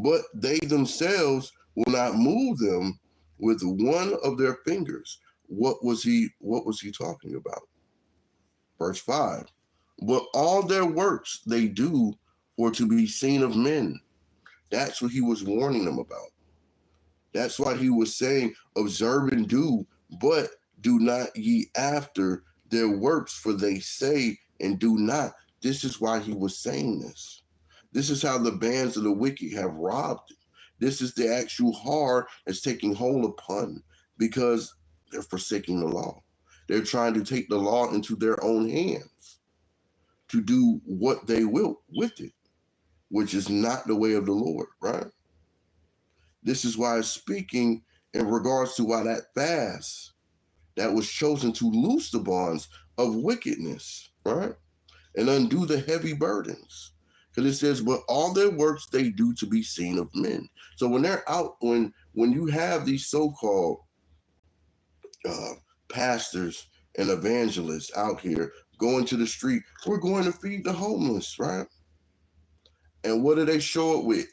but they themselves will not move them with one of their fingers. What was he talking about? Verse 5. But all their works they do for to be seen of men. That's what he was warning them about. That's why he was saying, observe and do, but do not ye after their works, for they say and do not. This is why he was saying this. This is how the bands of the wicked have robbed it. This is the actual harm that's taking hold upon, because they're forsaking the law. They're trying to take the law into their own hands to do what they will with it, which is not the way of the Lord, right? This is why it's speaking in regards to why that fast that was chosen to loose the bonds of wickedness, right? And undo the heavy burdens. Because it says, but all their works they do to be seen of men. So when they're out, when you have these so-called pastors and evangelists out here going to the street, we're going to feed the homeless, right? And what do they show up with?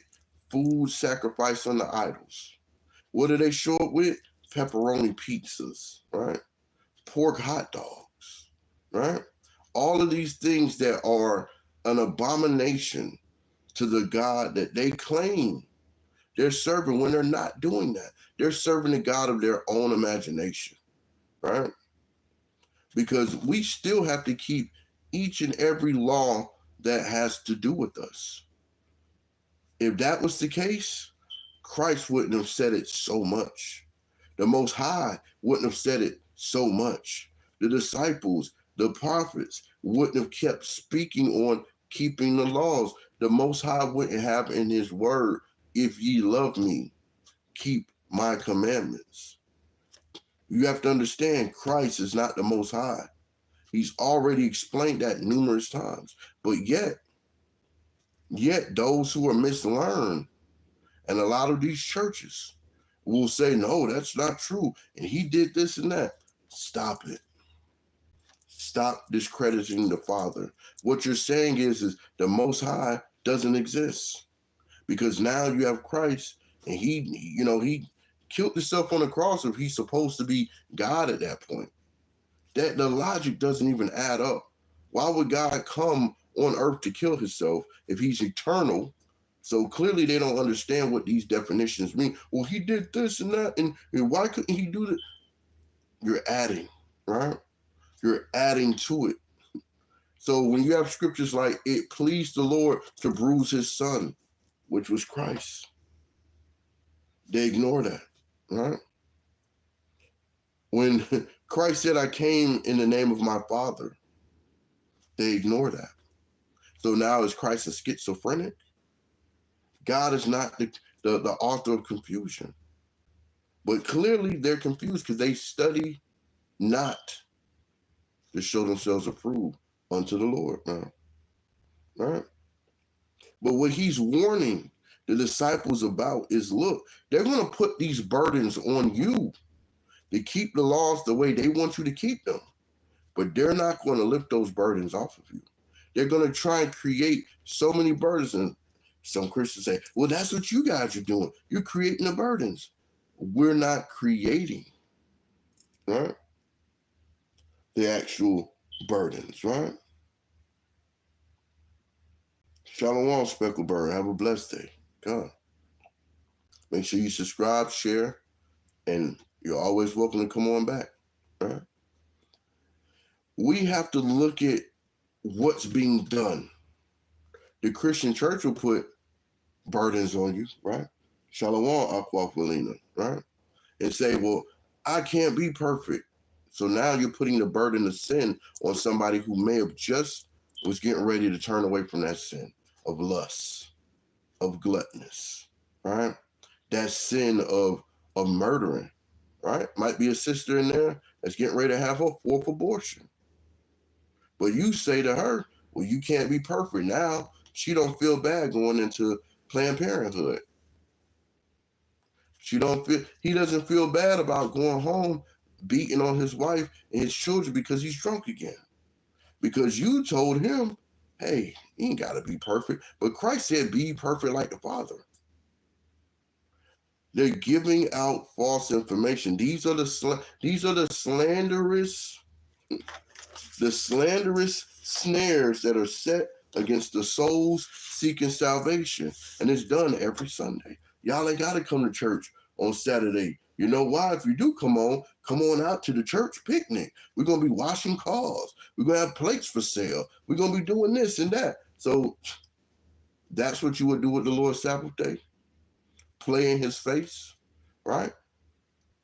Food sacrificed on the idols. What do they show up with? Pepperoni pizzas, right? Pork hot dogs, right? All of these things that are an abomination to the God that they claim they're serving, when they're not doing that. They're serving the God of their own imagination, right? Because we still have to keep each and every law that has to do with us. If that was the case, Christ wouldn't have said it so much. The Most High wouldn't have said it so much. The disciples, the prophets wouldn't have kept speaking on keeping the laws. The Most High wouldn't have in his word, if ye love me, keep my commandments. You have to understand, Christ is not the Most High. He's already explained that numerous times. But yet those who are mislearned, and a lot of these churches will say, no, that's not true. And he did this and that. Stop it. Stop discrediting the Father. What you're saying is the Most High doesn't exist, because now you have Christ, and he killed himself on the cross if he's supposed to be God at that point. That the logic doesn't even add up. Why would God come on earth to kill himself if he's eternal? So clearly they don't understand what these definitions mean. Well, he did this and that, and why couldn't he do that? You're adding, right? You're adding to it. So when you have scriptures like, it pleased the Lord to bruise his son, which was Christ, they ignore that, right? When Christ said, I came in the name of my Father, they ignore that. So now is Christ a schizophrenic? God is not the author of confusion. But clearly they're confused because they study not to show themselves approved unto the Lord now. Right? But what he's warning the disciples about is, look, they're going to put these burdens on you to keep the laws the way they want you to keep them. But they're not going to lift those burdens off of you. They're going to try and create so many burdens. And some Christians say, well, that's what you guys are doing. You're creating the burdens. We're not creating, right, the actual burdens, right? Shalom, Speckled Bird. Have a blessed day. God. Make sure you subscribe, share, and you're always welcome to come on back, right? We have to look at what's being done. The Christian church will put burdens on you, right? Shalom, Aquafalina, right? And say, well, I can't be perfect. So now you're putting the burden of sin on somebody who may have just was getting ready to turn away from that sin of lust, of gluttonous, right? That sin of murdering, right? Might be a sister in there that's getting ready to have her fourth abortion. But you say to her, well, you can't be perfect. Now she don't feel bad going into Planned Parenthood. He doesn't feel bad about going home, beating on his wife and his children because he's drunk again. Because you told him, hey, he ain't got to be perfect. But Christ said, be perfect like the Father. They're giving out false information. These are the slanderous snares that are set against the souls seeking salvation. And it's done every Sunday. Y'all ain't got to come to church on Saturday. You know why? If you do come on out to the church picnic. We're going to be washing cars. We're going to have plates for sale. We're going to be doing this and that. So that's what you would do with the Lord's Sabbath day. Play in his face, right?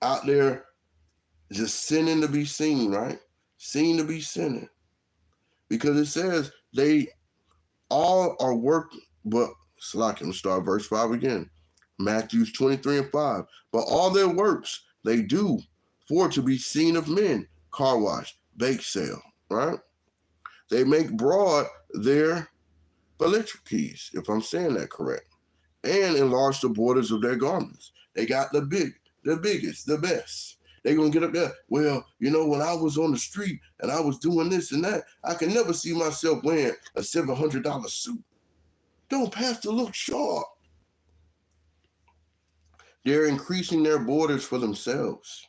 Out there just sinning to be seen, right? Seen to be sinning. Because it says they all are working, but I'm start verse 5 again. Matthew 23 and 5. But all their works they do for to be seen of men. Car wash, bake sale, right? They make broad their phylacteries, if I'm saying that correct, and enlarge the borders of their garments. They got the biggest, the best. They're going to get up there. Well, you know, when I was on the street and I was doing this and that, I can never see myself wearing a $700 suit. Don't pastor look sharp. They're increasing their borders for themselves.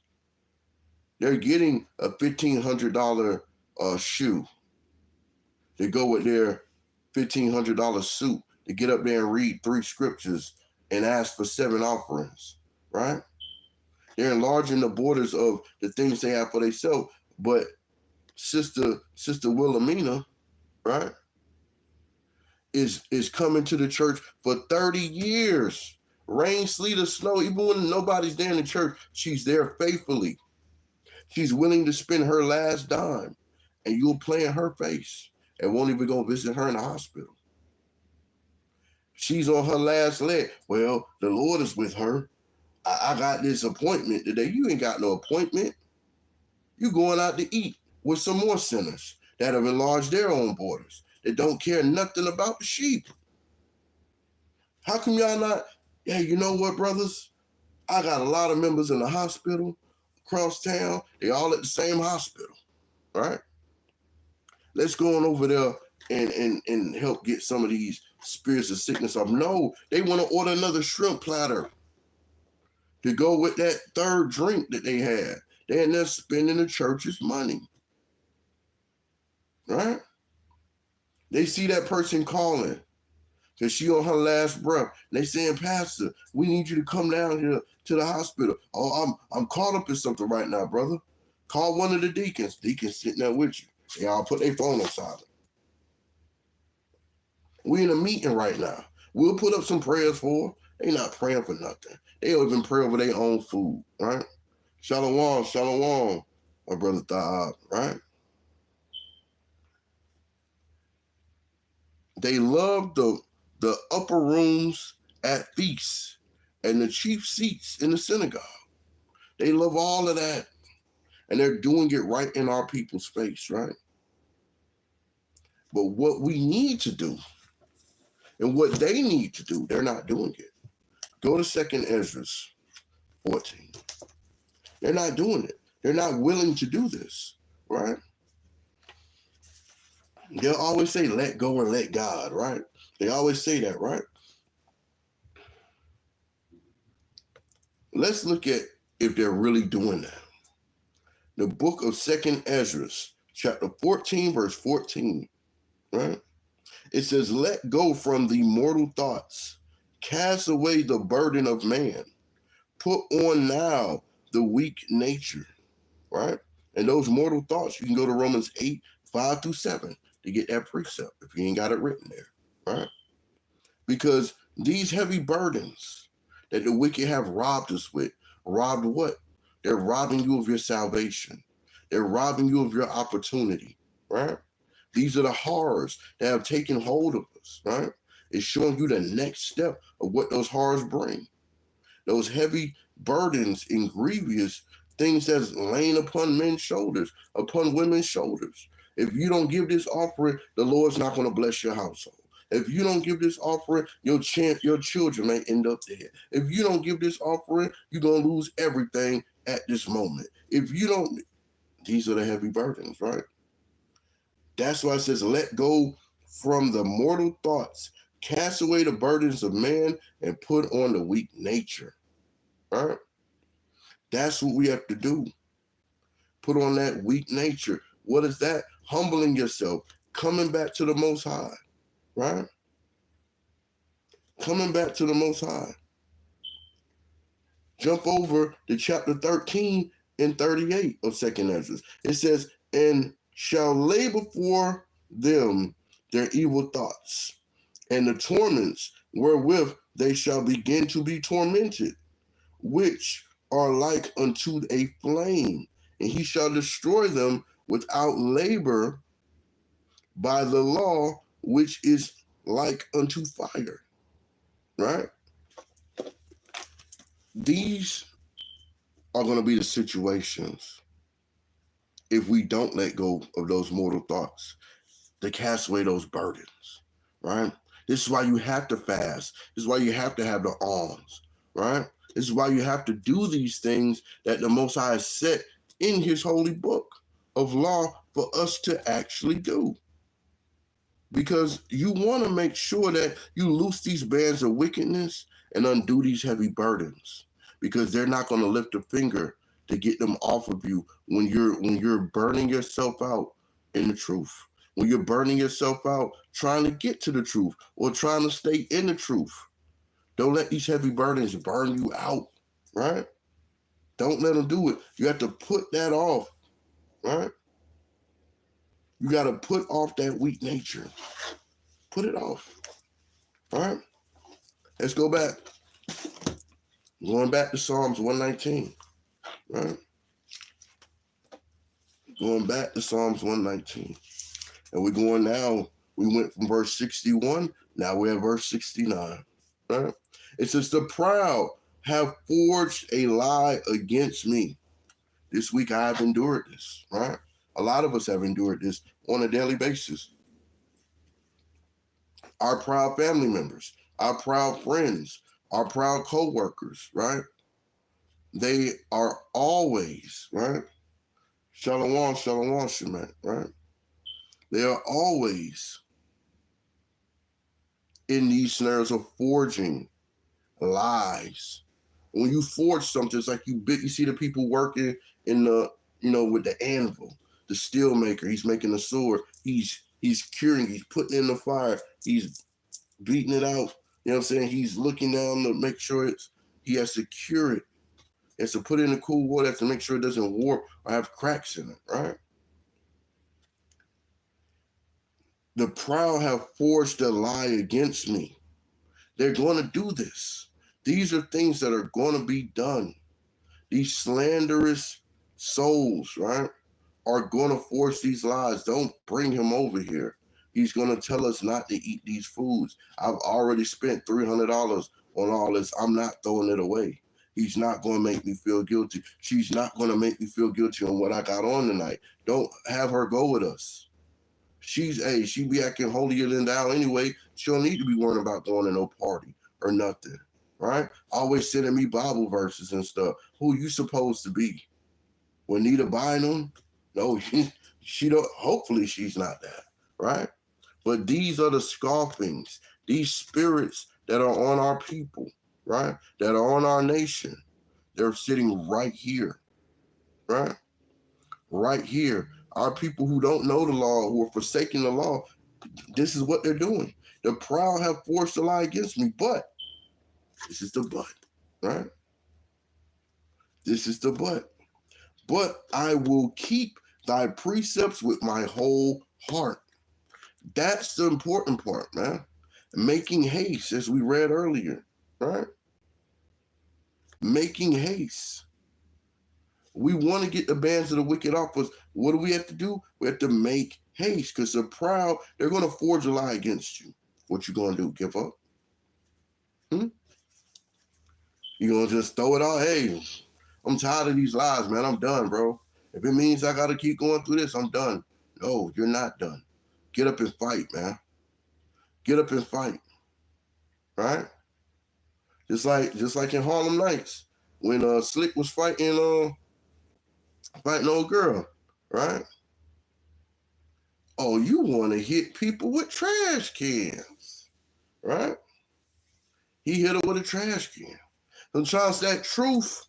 They're getting a $1,500 shoe. They go with their $1,500 suit to get up there and read 3 scriptures and ask for 7 offerings, right? They're enlarging the borders of the things they have for themselves. But Sister Wilhelmina, right, is coming to the church for 30 years. Rain, sleet, or snow, even when nobody's there in the church, she's there faithfully. She's willing to spend her last dime, and you'll play in her face and won't even go visit her in the hospital. She's on her last leg. Well, the Lord is with her. I got this appointment today. You ain't got no appointment. You going out to eat with some more sinners that have enlarged their own borders, that don't care nothing about the sheep. How come y'all not? Yeah, you know what, brothers? I got a lot of members in the hospital across town. They all at the same hospital, right? Let's go on over there and help get some of these spirits of sickness off. No, they want to order another shrimp platter to go with that 3rd drink that they had. They're spending the church's money, right? They see that person calling because she on her last breath. And they saying, Pastor, we need you to come down here to the hospital. Oh, I'm caught up in something right now, brother. Call one of the deacons. Deacons sitting there with you. They all put their phone on silent. We in a meeting right now. We'll put up some prayers for her. They not praying for nothing. They don't even pray over their own food, right? Shalom, shalom, my brother Tha'ab, right? They love the upper rooms at feasts and the chief seats in the synagogue. They love all of that. And they're doing it right in our people's face, right? But what we need to do and what they need to do, they're not doing it. Go to 2nd Ezra 14. They're not doing it. They're not willing to do this, right? They'll always say, let go and let God, right? They always say that, right? Let's look at if they're really doing that. The book of 2nd Ezra, chapter 14, verse 14, right? It says, let go from the mortal thoughts, cast away the burden of man, put on now the weak nature, right? And those mortal thoughts, you can go to Romans 8, 5 through 7 to get that precept if you ain't got it written there, right? Because these heavy burdens that the wicked have robbed us with, robbed what? They're robbing you of your salvation. They're robbing you of your opportunity, right? These are the horrors that have taken hold of us, right? It's showing you the next step of what those horrors bring. Those heavy burdens and grievous things that's laying upon men's shoulders, upon women's shoulders. If you don't give this offering, the Lord's not going to bless your household. If you don't give this offering, your children may end up dead. If you don't give this offering, you're going to lose everything at this moment. If you don't, these are the heavy burdens, right? That's why it says, let go from the mortal thoughts, cast away the burdens of man, and put on the weak nature, right? That's what we have to do. Put on that weak nature. What is that? Humbling yourself, coming back to the Most High, right? Coming back to the Most High. Jump over to chapter 13 and 38 of 2nd Ezra. It says, and shall lay before them their evil thoughts, and the torments wherewith they shall begin to be tormented, which are like unto a flame, and he shall destroy them without labor by the law, which is like unto fire. Right? These are going to be the situations if we don't let go of those mortal thoughts, to cast away those burdens, right? This is why you have to fast. This is why you have to have the alms, right? This is why you have to do these things that the Most High has set in his holy book of law for us to actually do. Because you want to make sure that you loose these bands of wickedness and undo these heavy burdens, because they're not going to lift a finger to get them off of you when you're burning yourself out in the truth. When you're burning yourself out trying to get to the truth or trying to stay in the truth. Don't let these heavy burdens burn you out, right? Don't let them do it. You have to put that off, right? You got to put off that weak nature. Put it off, all right? Let's go back. Going back to Psalms 119, right? Going back to Psalms 119. And we're going now, we went from verse 61, now we're at verse 69, right? It says, the proud have forged a lie against me. This week I have endured this, right? A lot of us have endured this on a daily basis. Our proud family members, our proud friends, our proud co-workers, right? They are always, right? Shalom, shalom, shemet, right? They are always in these snares of forging lies. When you forge something, it's like you see the people working in the, with the anvil, the steel maker. He's making a sword. He's curing. He's putting it in the fire. He's beating it out. You know what I'm saying? He's looking down to make sure he has to cure it. He has to put it in the cool water. He has to make sure it doesn't warp or have cracks in it, right? The proud have forged a lie against me. They're going to do this. These are things that are going to be done. These slanderous souls, right, are going to force these lies. Don't bring him over here. He's going to tell us not to eat these foods. I've already spent $300 on all this. I'm not throwing it away. He's not going to make me feel guilty. She's not going to make me feel guilty on what I got on tonight. Don't have her go with us. She be acting holier than thou anyway. She don't need to be worrying about going to no party or nothing, right? Always sending me Bible verses and stuff. Who you supposed to be? Juanita Bynum? No, she don't. Hopefully she's not that, right? But these are the scoffings, these spirits that are on our people, right? That are on our nation. They're sitting right here, right? Right here. Our people who don't know the law, who are forsaking the law, this is what they're doing. The proud have forced a lie against me, but this is the but, right? This is the but. But I will keep thy precepts with my whole heart. That's the important part, man. Making haste, as we read earlier, right? Making haste. We want to get the bands of the wicked off us. What do we have to do? We have to make haste, because the proud, they're going to forge a lie against you. What you going to do? Give up? You going to just throw it all? Hey, I'm tired of these lies, man. I'm done, bro. If it means I got to keep going through this, I'm done. No, you're not done. Get up and fight, man. Get up and fight, right? Just like in Harlem Nights, when Slick was fighting old girl, right? Oh, you want to hit people with trash cans, right? He hit her with a trash can. Sometimes that truth,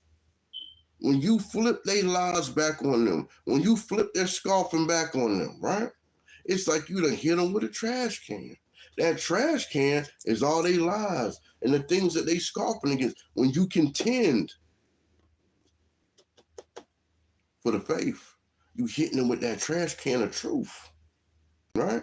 when you flip their lies back on them, when you flip their scoffing back on them, right? It's like you done hit them with a trash can. That trash can is all they lies and the things that they scoffing against. When you contend for the faith, you hitting them with that trash can of truth, right?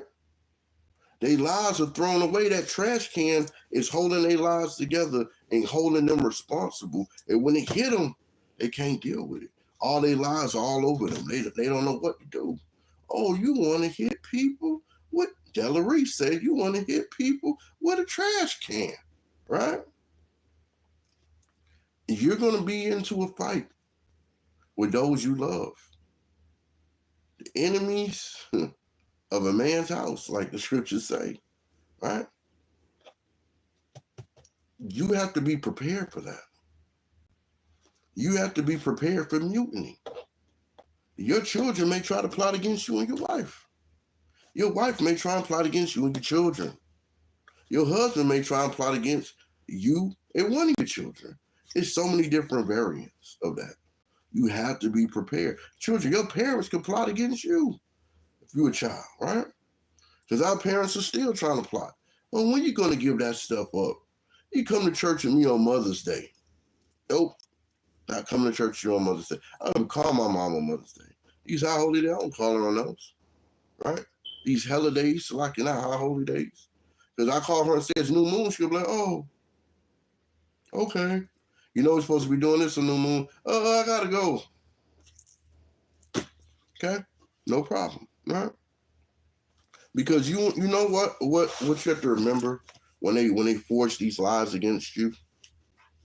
Their lives are thrown away. That trash can is holding their lives together and holding them responsible. And when it hit them, they can't deal with it. All their lives are all over them. They don't know what to do. Oh, you want to hit people? What Delary said, you want to hit people with a trash can, right? You're going to be into a fight with those you love. The enemies of a man's house, like the scriptures say, right? You have to be prepared for that. You have to be prepared for mutiny. Your children may try to plot against you and your wife. Your wife may try and plot against you and your children. Your husband may try and plot against you and one of your children. There's so many different variants of that. You have to be prepared. Children, your parents can plot against you if you're a child, right? Because our parents are still trying to plot. Well, when are you going to give that stuff up? You come to church with me on Mother's Day. Nope. Not coming to church with you on Mother's Day. I don't call my mom on Mother's Day. These high holy days, I don't call her on those, right? These holidays, like not high holy days. Because I call her and say it's new moon, she'll be like, oh, okay. You know we're supposed to be doing this on new moon. Oh, I gotta go. Okay, no problem, right? Because you know what you have to remember when they forge these lies against you,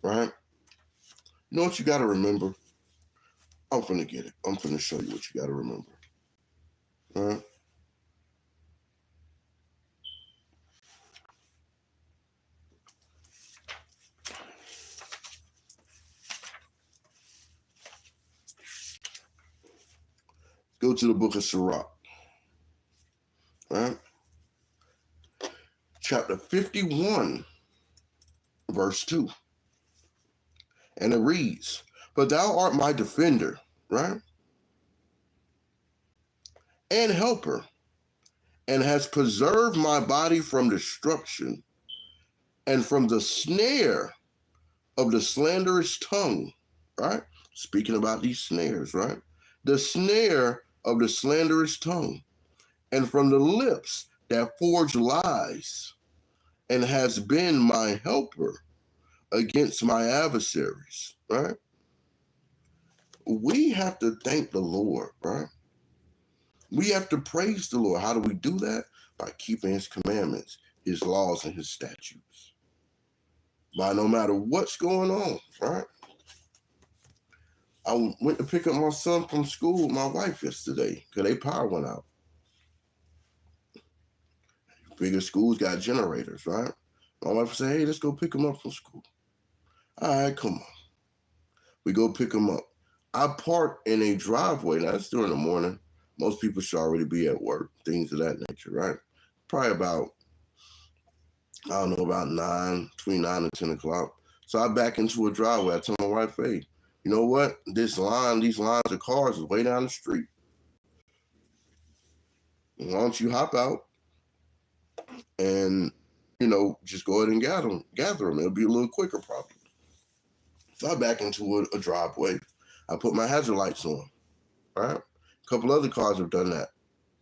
right? You know what you got to remember? I'm finna get it. I'm finna show you what you got to remember, right? Go to the book of Sirach, right? Chapter 51, verse 2. And it reads, "But thou art my defender," right? "And helper, and has preserved my body from destruction and from the snare of the slanderous tongue," right? Speaking about these snares, right? "The snare of the slanderous tongue, and from the lips that forge lies, and has been my helper against my adversaries," right? We have to thank the Lord, right? We have to praise the Lord. How do we do that? By keeping his commandments, his laws, and his statutes. By no matter what's going on, right? I went to pick up my son from school with my wife yesterday because their power went out. Bigger schools got generators, right? My wife said, "Hey, let's go pick him up from school." All right, come on. We go pick him up. I park in a driveway. Now, it's during the morning. Most people should already be at work, things of that nature, right? Probably about, I don't know, about 9, between 9 and 10 o'clock. So I back into a driveway. I tell my wife, "Hey, you know what? These lines of cars is way down the street. Why don't you hop out and, just go ahead and gather them. It'll be a little quicker probably." So I back into a driveway. I put my hazard lights on, right? A couple other cars have done that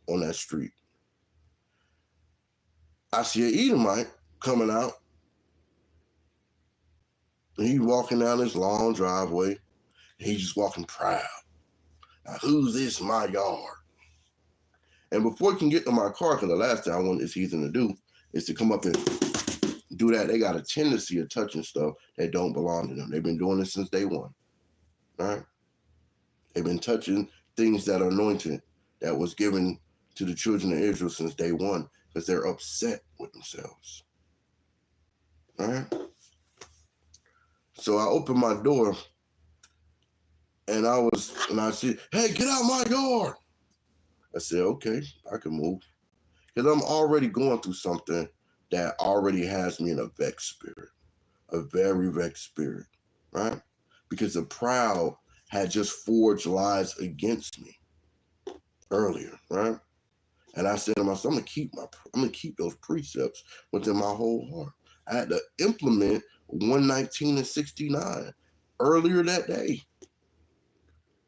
on that street. I see an Edomite coming out. And he's walking down this long driveway. He's just walking proud. Now, who's this? My yard. And before he can get to my car, because the last thing I want this heathen to do is to come up and do that. They got a tendency of touching stuff that don't belong to them. They've been doing this since day one, right? They've been touching things that are anointed, that was given to the children of Israel since day one, because they're upset with themselves, right? So I opened my door, and I said, "Hey, get out my yard." I said, "Okay, I can move." Because I'm already going through something that already has me in a vexed spirit, a very vexed spirit, right? Because the proud had just forged lies against me earlier, right? And I said to myself, I'm gonna keep those precepts within my whole heart. I had to implement 119 and 69 earlier that day.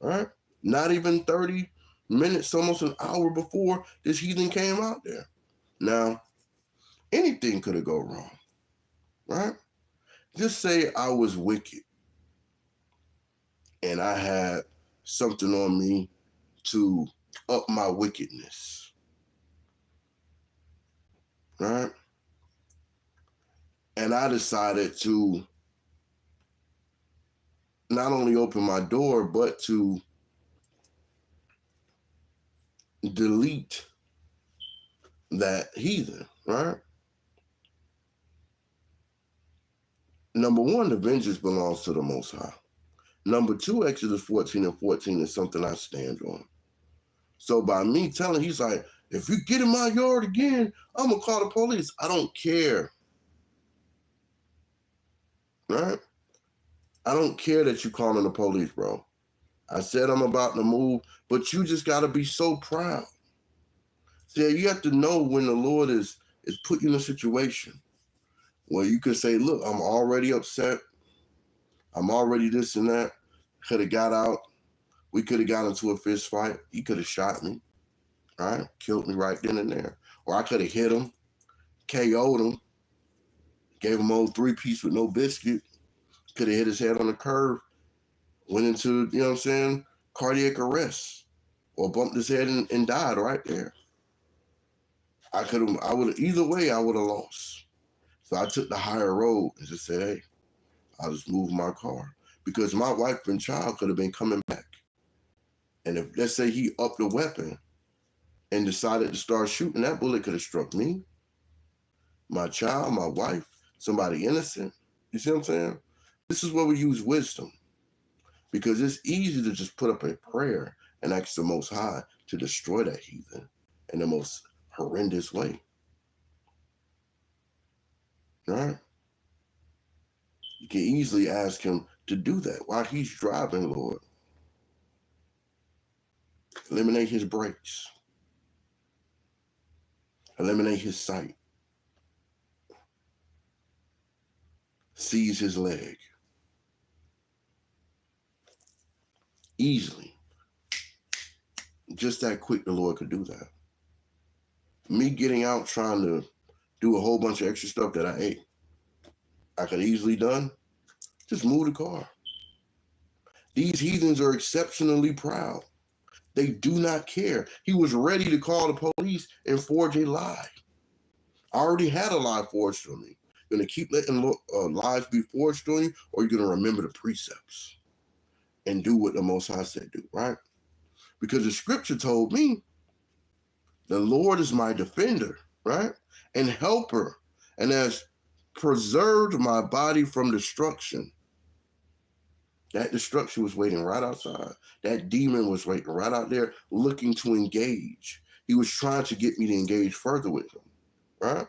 All right? Not even 30 minutes, almost an hour before this heathen came out there. Now, anything could have gone wrong, right? Just say I was wicked and I had something on me to up my wickedness, right? And I decided to not only open my door, but to delete that heathen, right? Number one, the vengeance belongs to the Most High. Number two, Exodus 14 and 14 is something I stand on. So by me telling, he's like, if you get in my yard again, I'm going to call the police. I don't care. Right? I don't care that you calling the police, bro. I said I'm about to move, but you just got to be so proud. See, you have to know when the Lord is put you in a situation where you can say, look, I'm already upset. I'm already this and that. Could have got out. We could have got into a fist fight. He could have shot me, right? Killed me right then and there. Or I could have hit him, KO'd him, gave him old 3-piece with no biscuit. Could have hit his head on the curb, went into, you know what I'm saying, cardiac arrest, or bumped his head and died right there. Either way, I would have lost. So I took the higher road and just said, hey, I'll just move my car. Because my wife and child could have been coming back. And if, let's say, he upped the weapon and decided to start shooting, that bullet could have struck me, my child, my wife, somebody innocent. You see what I'm saying? This is where we use wisdom. Because it's easy to just put up a prayer and ask the Most High to destroy that heathen in the most horrendous way. Right? You can easily ask him to do that while he's driving, Lord. Eliminate his brakes. Eliminate his sight. Seize his leg. Easily. Just that quick, the Lord could do that. Me getting out trying to do a whole bunch of extra stuff that I could easily done. Just move the car. These heathens are exceptionally proud. They do not care. He was ready to call the police and forge a lie. I already had a lie forged on me. You're going to keep letting lies be forged on you, or you're going to remember the precepts and do what the Most High said do, right? Because the scripture told me, the Lord is my defender, right? And helper, and has preserved my body from destruction. That destruction was waiting right outside. That demon was waiting right out there looking to engage. He was trying to get me to engage further with him, right?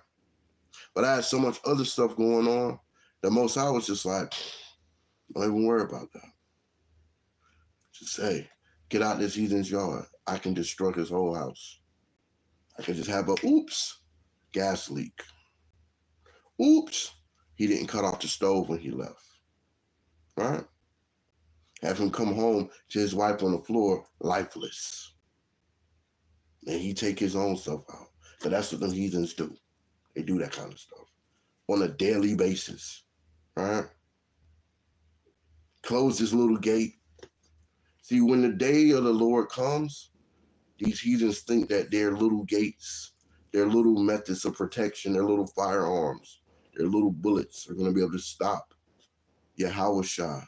But I had so much other stuff going on that Most High was just like, don't even worry about that. Just say, get out this heathen's yard. I can destroy his whole house. I can just have a, oops, gas leak. Oops, he didn't cut off the stove when he left, right? Have him come home to his wife on the floor, lifeless. And he take his own stuff out. So that's what them heathens do. They do that kind of stuff on a daily basis, right? Close this little gate. See, when the day of the Lord comes, these heathens think that their little gates, their little methods of protection, their little firearms, their little bullets are going to be able to stop Yahweh,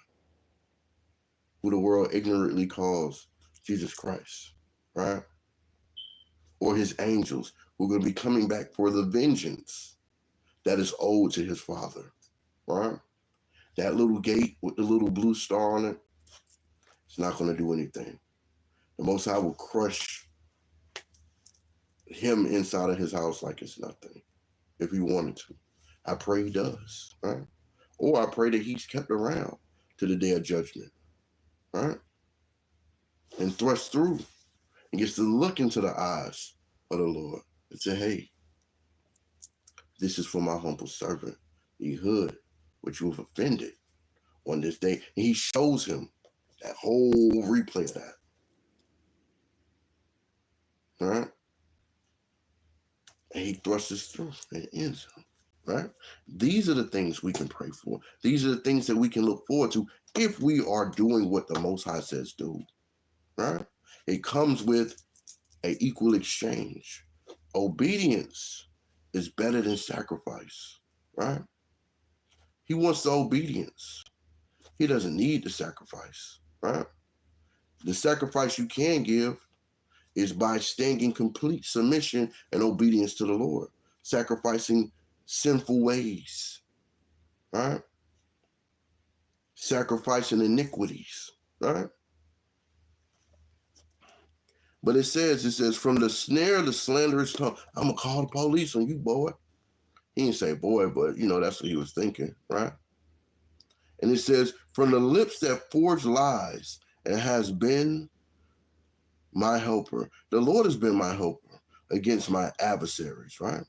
who the world ignorantly calls Jesus Christ, right? Or his angels, who are going to be coming back for the vengeance that is owed to his Father, right? That little gate with the little blue star on it, it's not going to do anything. The Most High will crush him inside of his house like it's nothing, if he wanted to. I pray he does, right? Or I pray that he's kept around to the day of judgment, right? And thrust through and gets to look into the eyes of the Lord and say, hey, this is for my humble servant, Ehud, which you have offended on this day. And he shows him that whole replay of that. All right? And he thrusts this through and ends him. Right? These are the things we can pray for. These are the things that we can look forward to if we are doing what the Most High says do. Right? It comes with an equal exchange. Obedience is better than sacrifice. Right? He wants the obedience. He doesn't need the sacrifice. Right? The sacrifice you can give is by staying in complete submission and obedience to the Lord, sacrificing sinful ways, right? Sacrificing iniquities, right? But it says, from the snare, the slanderous tongue, I'm going to call the police on you, boy. He didn't say boy, but, that's what he was thinking, right? And it says, from the lips that forge lies, and has been my helper. The Lord has been my helper against my adversaries, right?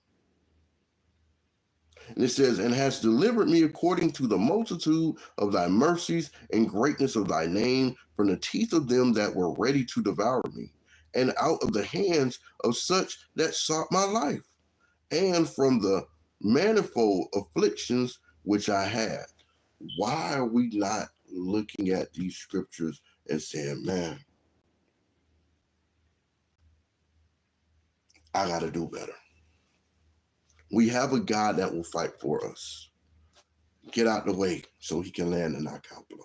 And it says, and has delivered me according to the multitude of thy mercies and greatness of thy name from the teeth of them that were ready to devour me, and out of the hands of such that sought my life, and from the manifold afflictions which I had. Why are we not looking at these scriptures and saying, man, I got to do better? We have a God that will fight for us. Get out the way so he can land a knockout blow.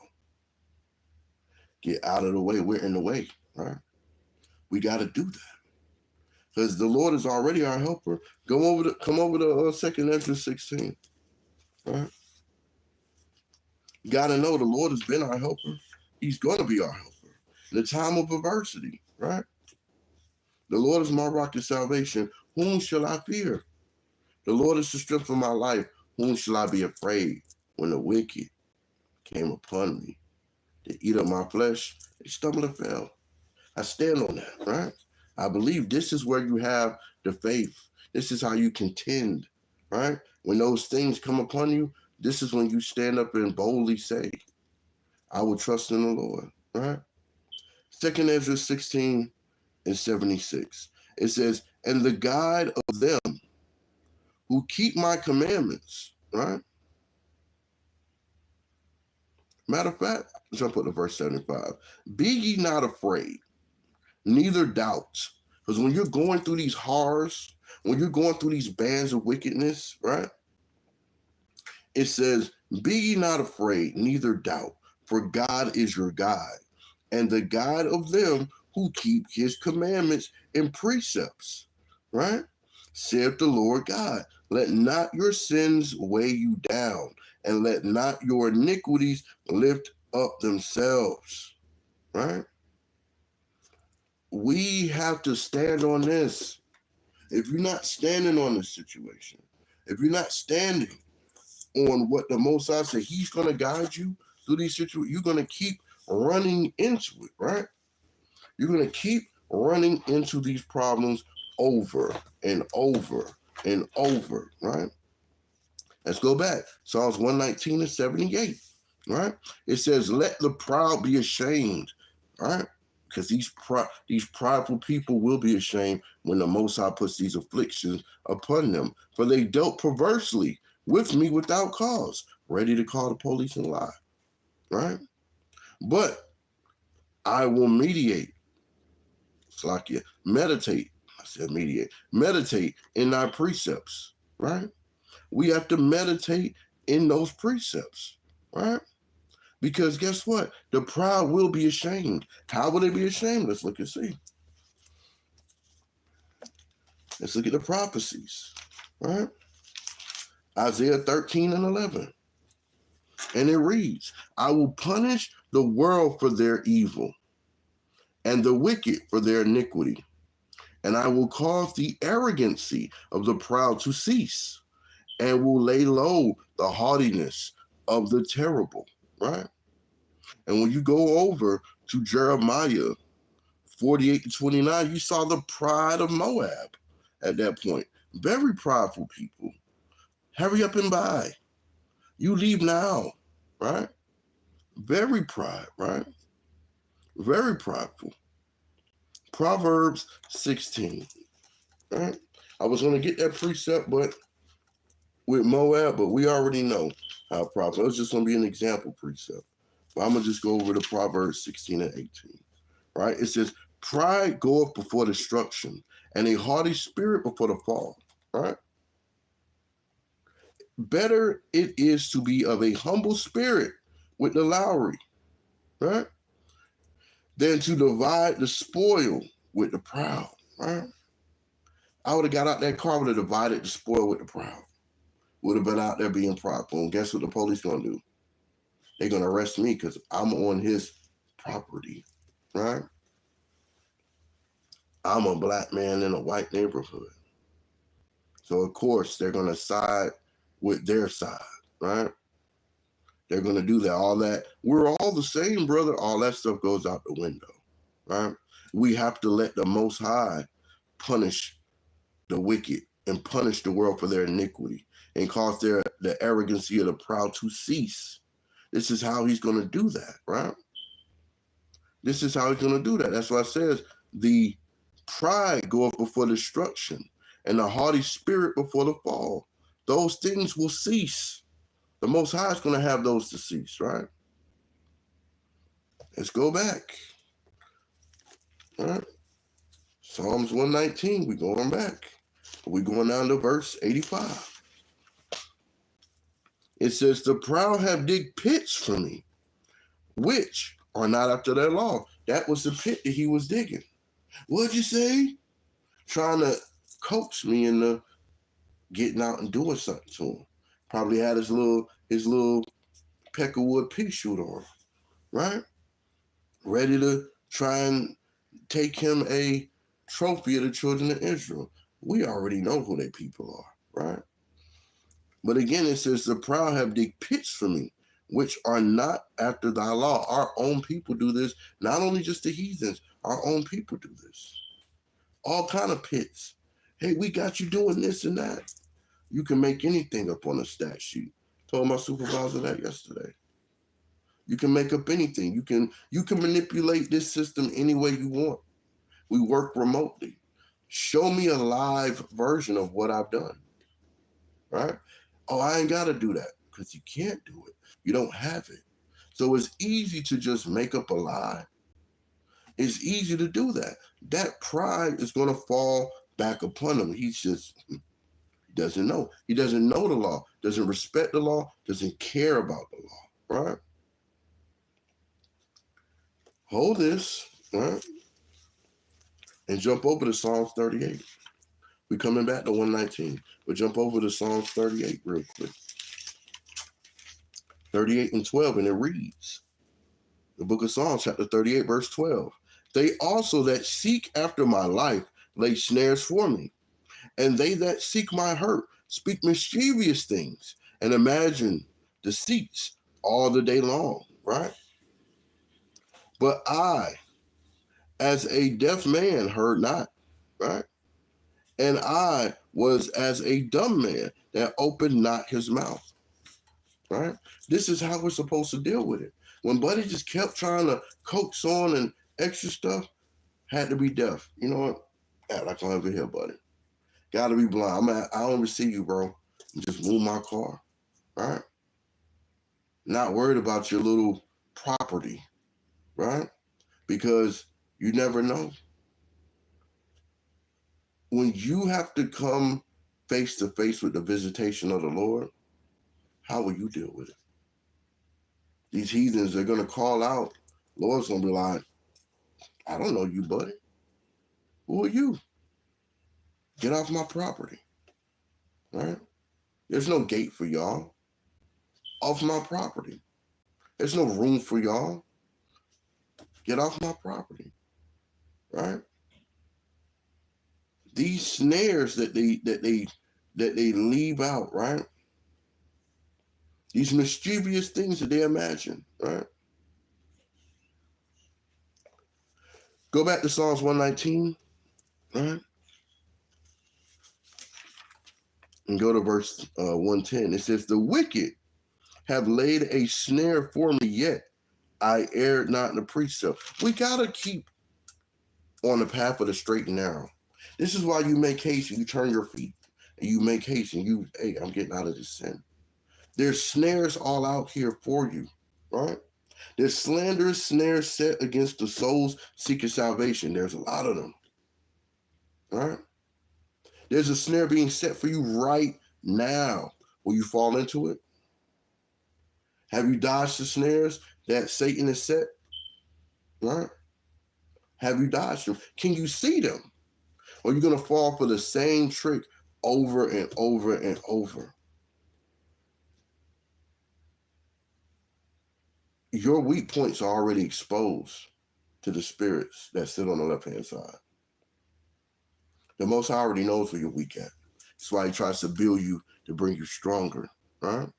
Get out of the way. We're in the way, right? We got to do that because the Lord is already our helper. Come over to 2nd Ezra 16, right? You got to know the Lord has been our helper. He's going to be our helper in the time of adversity, right? The Lord is my rock of salvation. Whom shall I fear? The Lord is the strength of my life. Whom shall I be afraid? When the wicked came upon me to eat up my flesh, they stumbled and fell. I stand on that, right? I believe this is where you have the faith. This is how you contend, right? When those things come upon you, this is when you stand up and boldly say, I will trust in the Lord, right? 2nd Ezra 16 and 76. It says, and the guide of them who keep my commandments, right? Matter of fact, jump up to verse 75. Be ye not afraid, neither doubt. Because when you're going through these horrors, when you're going through these bands of wickedness, right? It says, be ye not afraid, neither doubt, for God is your guide, and the guide of them who keep his commandments and precepts, right? Saith the Lord God, let not your sins weigh you down, and let not your iniquities lift up themselves, right? We have to stand on this. If you're not standing on this situation, if you're not standing on what the Most High said, he's going to guide you through these situations, you're going to keep running into it, right? You're going to keep running into these problems over and over and over, right? Let's go back. Psalms 119 and 78, right? It says, let the proud be ashamed, right? Because these prideful people will be ashamed when the Most High puts these afflictions upon them. For they dealt perversely with me without cause, ready to call the police and lie, right? But I will meditate. Slakia, meditate. I said mediate. Meditate in thy precepts, right? We have to meditate in those precepts, right? Because guess what? The proud will be ashamed. How will they be ashamed? Let's look and see. Let's look at the prophecies, right? Isaiah 13 and 11. And it reads, I will punish the world for their evil and the wicked for their iniquity. And I will cause the arrogancy of the proud to cease and will lay low the haughtiness of the terrible, right? And when you go over to Jeremiah 48 to 29, you saw the pride of Moab, at that point. Very prideful people. Hurry up and buy. You leave now, right? Very pride, right? Very prideful. Proverbs 16, right? I was going to get that precept, but with Moab, but we already know how prideful. It's just going to be an example precept. But I'm going to just go over to Proverbs 16 and 18, right? It says, pride goeth before destruction, and a haughty spirit before the fall, right? Better it is to be of a humble spirit with the Lowry, right? Than to divide the spoil with the proud, right? I would have got out that car, would have divided the spoil with the proud. Would have been out there being prideful. And guess what the police gonna do? They're gonna arrest me because I'm on his property, right? I'm a black man in a white neighborhood. So of course they're gonna side with their side, right? They're gonna do that. All that, we're all the same, brother. All that stuff goes out the window, right? We have to let the Most High punish the wicked and punish the world for their iniquity and cause the arrogancy of the proud to cease. This is how he's going to do that, right? This is how he's going to do that. That's why it says the pride goeth before destruction and the haughty spirit before the fall. Those things will cease. The Most High is going to have those to cease, right? Let's go back. All right. Psalms 119, we're going back. We're going down to verse 85. It says, the proud have digged pits for me, which are not after their law. That was the pit that he was digging. What'd you say? Trying to coax me into getting out and doing something to him. Probably had his little peckerwood pea shoot on, right? Ready to try and take him a trophy of the children of Israel. We already know who they people are, right? But again, it says, the proud have digged pits for me, which are not after thy law. Our own people do this. Not only just the heathens, our own people do this. All kind of pits. Hey, we got you doing this and that. You can make anything up on a stat sheet. Told my supervisor that yesterday. You can make up anything. You can manipulate this system any way you want. We work remotely. Show me a live version of what I've done, right? Oh, I ain't got to do that because you can't do it. You don't have it. So it's easy to just make up a lie. It's easy to do that. That pride is going to fall back upon him. He doesn't know. He doesn't know the law, doesn't respect the law, doesn't care about the law, right? Hold this, right? And jump over to Psalms 38. We're coming back to 119. But jump over to Psalms 38 real quick. 38 and 12, and it reads, the book of Psalms, chapter 38, verse 12. They also that seek after my life lay snares for me, and they that seek my hurt speak mischievous things and imagine deceits all the day long, right? But I, as a deaf man, heard not, right? And I was as a dumb man that opened not his mouth, right? This is how we're supposed to deal with it. When Buddy just kept trying to coax on and extra stuff, had to be deaf. You know what? Act like I'm over here, Buddy. Got to be blind. I don't receive you, bro. Just move my car, right? Not worried about your little property, right? Because you never know. When you have to come face to face with the visitation of the Lord, how will you deal with it? These heathens are going to call out. Lord's going to be like, I don't know you, buddy. Who are you? Get off my property, right? There's no gate for y'all. Off my property. There's no room for y'all. Get off my property, right? These snares that they leave out, right? These mischievous things that they imagine, right? Go back to Psalms 119, right? And go to verse 110. It says, the wicked have laid a snare for me, yet I erred not in the precept. We got to keep on the path of the straight and narrow. This is why you make haste and you turn your feet. And you make haste and you, hey, I'm getting out of this sin. There's snares all out here for you, right? There's slanderous snares set against the souls seeking salvation. There's a lot of them, right? There's a snare being set for you right now. Will you fall into it? Have you dodged the snares that Satan has set? Right? Have you dodged them? Can you see them? Or are you going to fall for the same trick over and over and over? Your weak points are already exposed to the spirits that sit on the left-hand side. The Most High already knows where you're weak at. That's why he tries to build you to bring you stronger, right?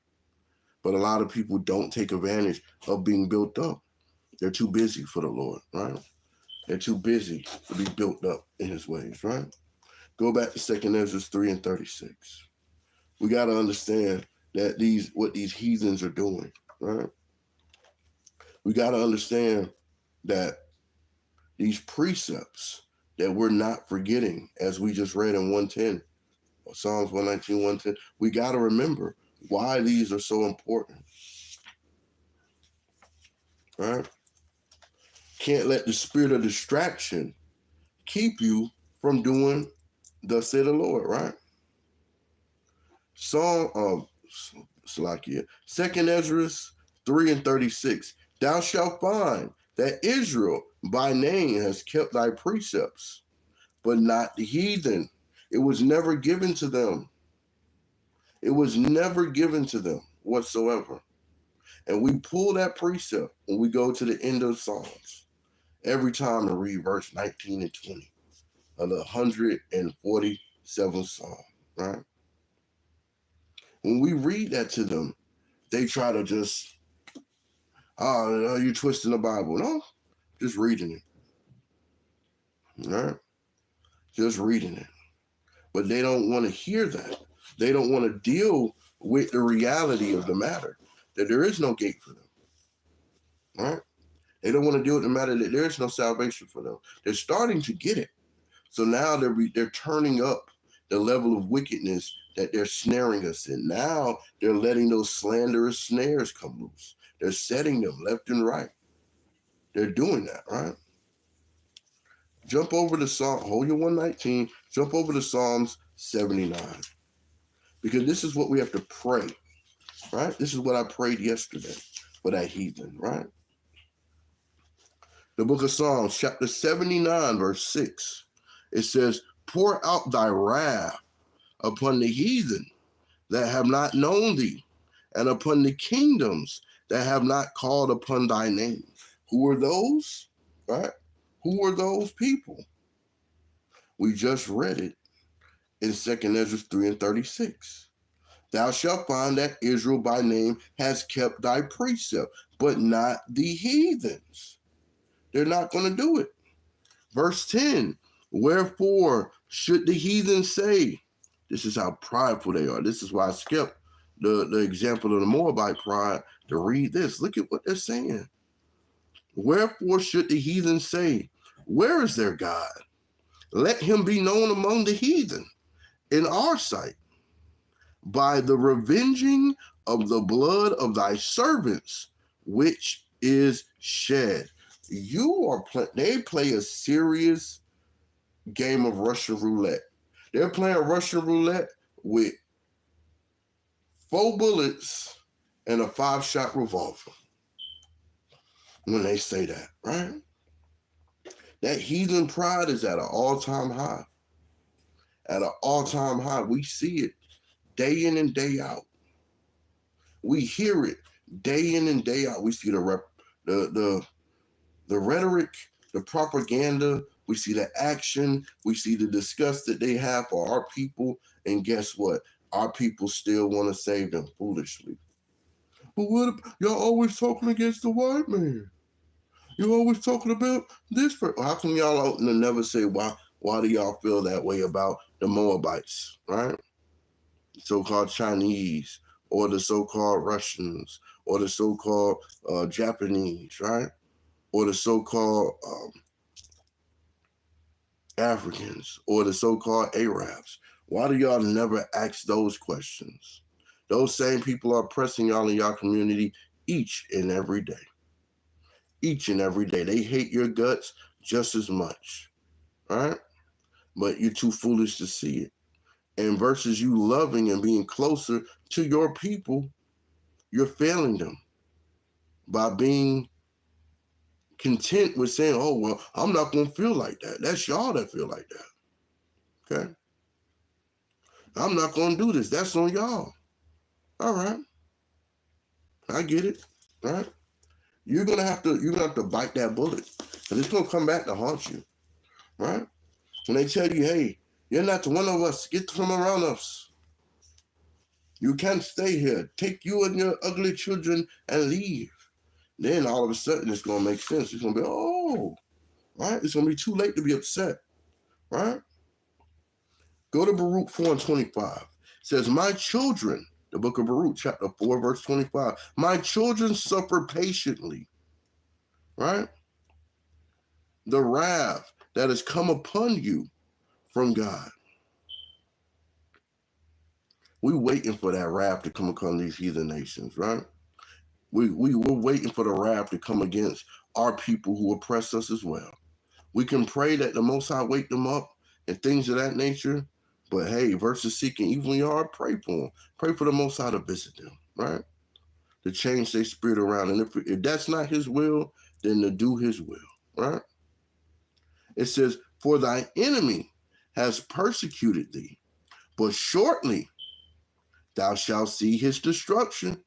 But a lot of people don't take advantage of being built up. They're too busy for the Lord, right? They're too busy to be built up in his ways, right? Go back to 2 Ezra 3 and 36. We got to understand that what these heathens are doing, right? We got to understand that these precepts that we're not forgetting, as we just read in 110, Psalms 119, 110, we got to remember why these are so important, right? Can't let the spirit of distraction keep you from doing thus say the Lord, right? Salakia, 2 Ezra 3 and 36. Thou shalt find that Israel by name has kept thy precepts, but not the heathen. It was never given to them. It was never given to them whatsoever. And we pull that precept when we go to the end of Psalms every time to read verse 19 and 20 of the 147th Psalm, right? When we read that to them, they try to just, oh, you're twisting the Bible. No, just reading it, right? Just reading it. But they don't want to hear that. They don't want to deal with the reality of the matter, that there is no gate for them, right? They don't want to deal with the matter that there is no salvation for them. They're starting to get it. So now they're turning up the level of wickedness that they're snaring us in. Now they're letting those slanderous snares come loose. They're setting them left and right. They're doing that, right? Jump over to Psalm, hold your 119, jump over to Psalms 79. Because this is what we have to pray, right? This is what I prayed yesterday for that heathen, right? The book of Psalms, chapter 79, verse 6. It says, pour out thy wrath upon the heathen that have not known thee, and upon the kingdoms that have not called upon thy name. Who are those? Right? Who are those people? We just read it in 2 Ezra 3 and 36. Thou shalt find that Israel by name has kept thy precept, but not the heathens. They're not going to do it. Verse 10, wherefore should the heathen say, this is how prideful they are. This is why I skipped the example of the Moabite pride to read this. Look at what they're saying. Wherefore should the heathen say, where is their God? Let him be known among the heathen in our sight by the revenging of the blood of thy servants, which is shed. They play a serious game of Russian roulette. They're playing Russian roulette with 4 bullets and a 5-shot revolver when they say that, right? That heathen pride is at an all-time high. At an all-time high. We see it day in and day out. We hear it day in and day out. We see the rhetoric, the propaganda. We see the action. We see the disgust that they have for our people. And guess what? Our people still want to save them foolishly. But what if y'all always talking against the white man? You're always talking about this. How come y'all never say why do y'all feel that way about the Moabites, right? so-called Chinese, or the so-called Russians, or the so-called Japanese, right? Or the so-called Africans, or the so-called Arabs? Why do y'all never ask those questions? Those same people are pressing y'all in y'all community each and every day. Each and every day. They hate your guts just as much, right? But you're too foolish to see it. And versus you loving and being closer to your people, you're failing them by being content with saying, oh, well, I'm not going to feel like that. That's y'all that feel like that. Okay? I'm not going to do this. That's on y'all. All right. I get it. All right. You're gonna have to bite that bullet. And it's gonna come back to haunt you. Right? When they tell you, hey, you're not one of us, get from around us. You can't stay here. Take you and your ugly children and leave. Then all of a sudden it's gonna make sense. It's gonna be, oh, right? It's gonna be too late to be upset. Right? Go to Baruch 4:25. It says, my children, the book of Baruch, chapter 4, verse 25. My children suffer patiently. Right? The wrath that has come upon you from God. We're waiting for that wrath to come upon these heathen nations, right? We're waiting for the wrath to come against our people who oppress us as well. We can pray that the Most High wake them up and things of that nature, but hey, versus seeking evil in your heart, pray for them. Pray for the Most High to visit them, right? To change their spirit around. And if that's not his will, then to do his will, right? It says, for thy enemy has persecuted thee, but shortly thou shalt see his destruction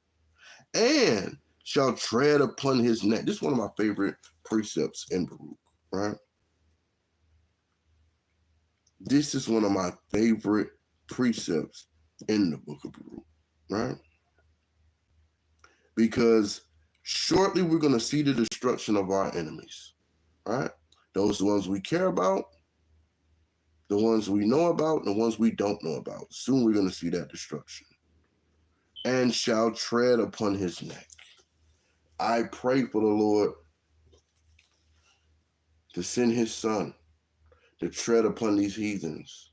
and shall tread upon his neck. This is one of my favorite precepts in Baruch, right? This is one of my favorite precepts in the book of Baruch, right? Because shortly we're going to see the destruction of our enemies, right? Those are the ones we care about, the ones we know about, the ones we don't know about. Soon we're going to see that destruction. And shall tread upon his neck. I pray for the Lord to send his son to tread upon these heathens,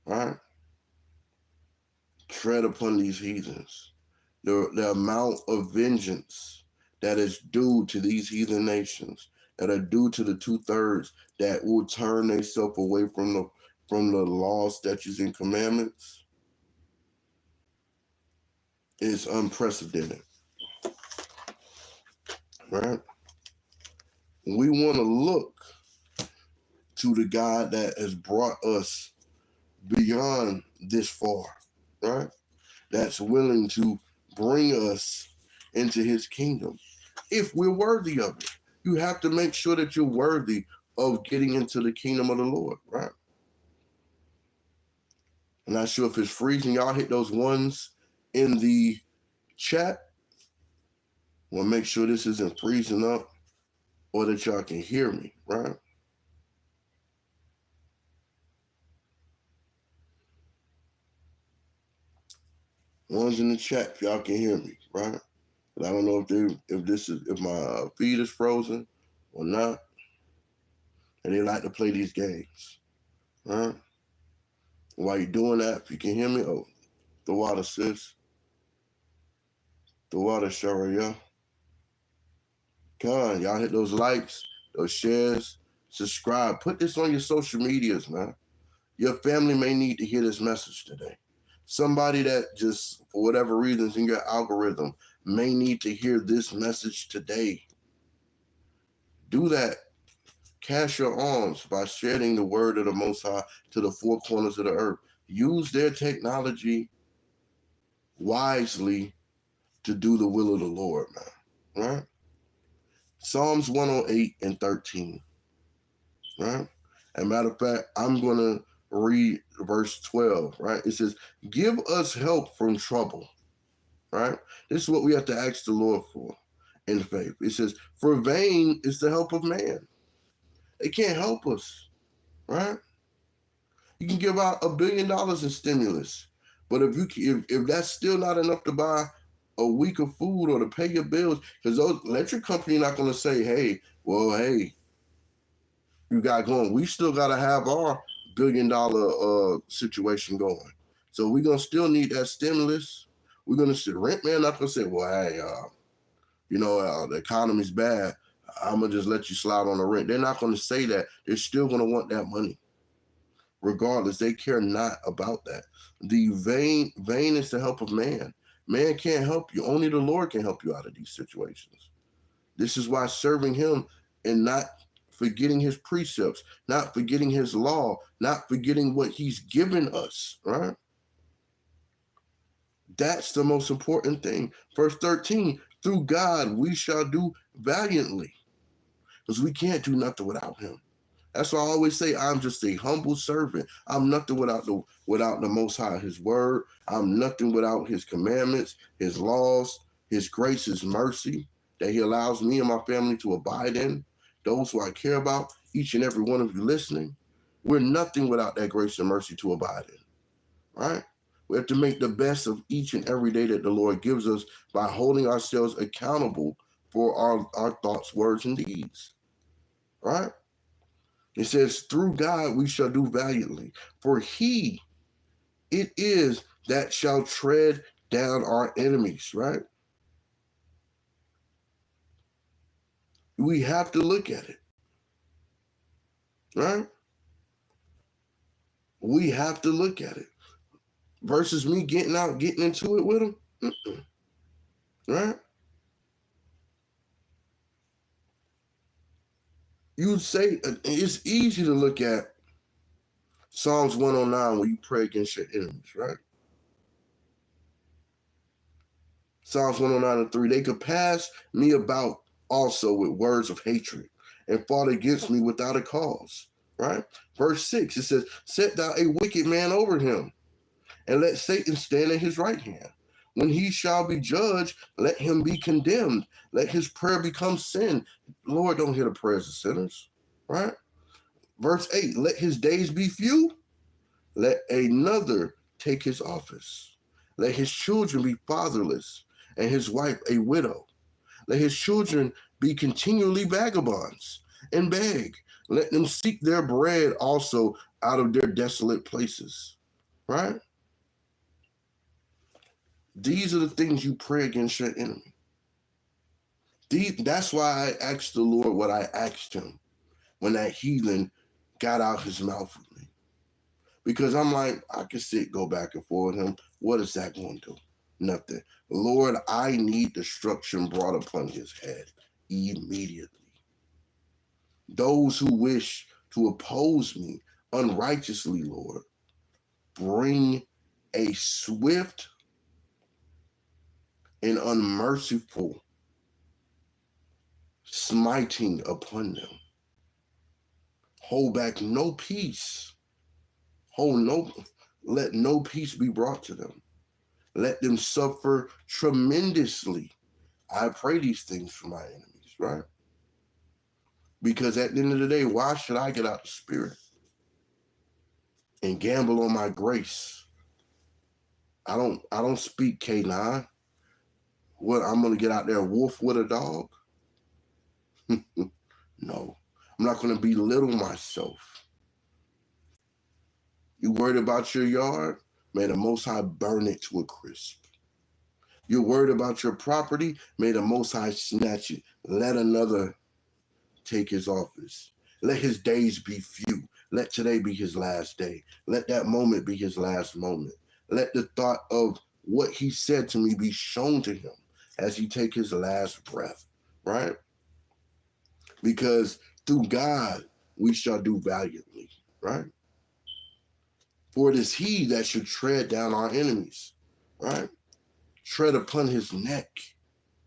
right? Tread upon these heathens. The amount of vengeance that is due to these heathen nations, that are due to the 2/3 that will turn themselves away from the laws, statutes, and commandments, is unprecedented, right? We want to look to the God that has brought us beyond this far, right? That's willing to bring us into his kingdom if we're worthy of it. You have to make sure that you're worthy of getting into the kingdom of the Lord, right? I'm not sure if it's freezing. Y'all hit those ones in the chat. We'll make sure this isn't freezing up or that y'all can hear me, right? Ones in the chat if y'all can hear me, right? But I don't know if my feed is frozen or not. And they like to play these games, right? While you're doing that, if you can hear me, oh, the water, sis. The water, Sharia. Come on, y'all hit those likes, those shares, subscribe. Put this on your social medias, man. Your family may need to hear this message today. Somebody that just, for whatever reasons in your algorithm, may need to hear this message today. Do that. Cast your arms by sharing the word of the Most High to the four corners of the earth. Use their technology wisely to do the will of the Lord, man. Right? Psalms 108:13. Right? As a matter of fact, I'm going to read verse 12. Right? It says, give us help from trouble. Right? This is what we have to ask the Lord for in faith. It says, for vain is the help of man. They can't help us. Right? You can give out $1 billion in stimulus, But if that's still not enough to buy a week of food or to pay your bills, because those electric company not going to say, hey, you got going. We still got to have our $1 billion situation going. So we're going to still need that stimulus. We're going to see rent man not going to say, well, hey, the economy's bad. I'm going to just let you slide on the rent. They're not going to say that. They're still going to want that money. Regardless, they care not about that. The vain is the help of man. Man can't help you. Only the Lord can help you out of these situations. This is why serving him and not forgetting his precepts, not forgetting his law, not forgetting what he's given us, right? That's the most important thing. Verse 13, through God we shall do valiantly, because we can't do nothing without him. That's why I always say I'm just a humble servant. I'm nothing without the Most High, his word. I'm nothing without his commandments, his laws, his grace, his mercy that he allows me and my family to abide in. Those who I care about, each and every one of you listening, we're nothing without that grace and mercy to abide in, right? We have to make the best of each and every day that the Lord gives us by holding ourselves accountable for our thoughts, words, and deeds, right? It says, through God we shall do valiantly, for he it is that shall tread down our enemies, right? We have to look at it, right? We have to look at it. Versus me getting into it with him, right? You'd say it's easy to look at Psalms 109 when you pray against your enemies, right? Psalms 109:3, they could pass me about also with words of hatred and fought against me without a cause, right? Verse 6, it says, set thou a wicked man over him, and let Satan stand at his right hand. When he shall be judged, let him be condemned. Let his prayer become sin. Lord, don't hear the prayers of sinners, right? Verse 8, let his days be few. Let another take his office. Let his children be fatherless, and his wife a widow. Let his children be continually vagabonds and beg. Let them seek their bread also out of their desolate places, right? These are the things you pray against your enemy. That's why I asked the Lord what I asked him when that heathen got out his mouth with me. Because I'm like, I can go back and forth with him. What is that going to do? Nothing. Lord, I need destruction brought upon his head immediately. Those who wish to oppose me unrighteously, Lord, bring a swift and unmerciful smiting upon them. Hold back no peace. Let no peace be brought to them. Let them suffer tremendously. I pray these things for my enemies, right? Because at the end of the day, why should I get out the spirit and gamble on my grace? I don't speak K9. What, I'm gonna get out there and wolf with a dog? No. I'm not gonna belittle myself. You worried about your yard? May the Most High burn it to a crisp. You're worried about your property? May the Most High snatch it. Let another take his office. Let his days be few. Let today be his last day. Let that moment be his last moment. Let the thought of what he said to me be shown to him as he take his last breath, right? Because through God we shall do valiantly, right? For it is he that should tread down our enemies, right? Tread upon his neck,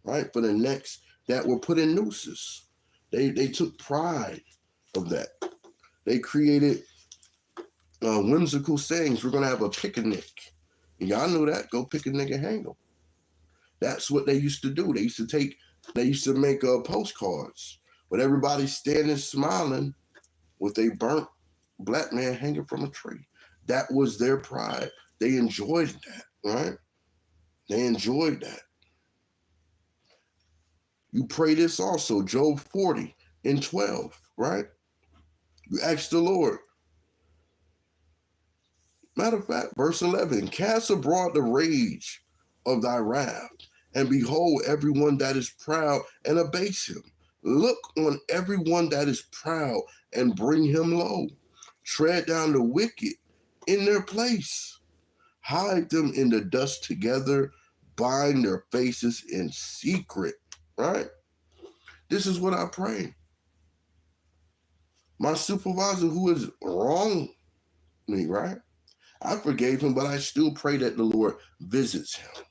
right? For the necks that were put in nooses. They took pride of that. They created whimsical sayings. We're going to have a picnic. And y'all know that. Go pick a nigga, hang them. That's what they used to do. They used to make postcards with everybody standing smiling with a burnt black man hanging from a tree. That was their pride. They enjoyed that, right? They enjoyed that. You pray this also, Job 40:12, right? You ask the Lord. Matter of fact, verse 11, cast abroad the rage of thy wrath, and behold everyone that is proud, and abase him. Look on everyone that is proud, and bring him low. Tread down the wicked in their place. Hide them in the dust together. Bind their faces in secret, right? This is what I pray. My supervisor who has wronged me, right? I forgave him, but I still pray that the Lord visits him,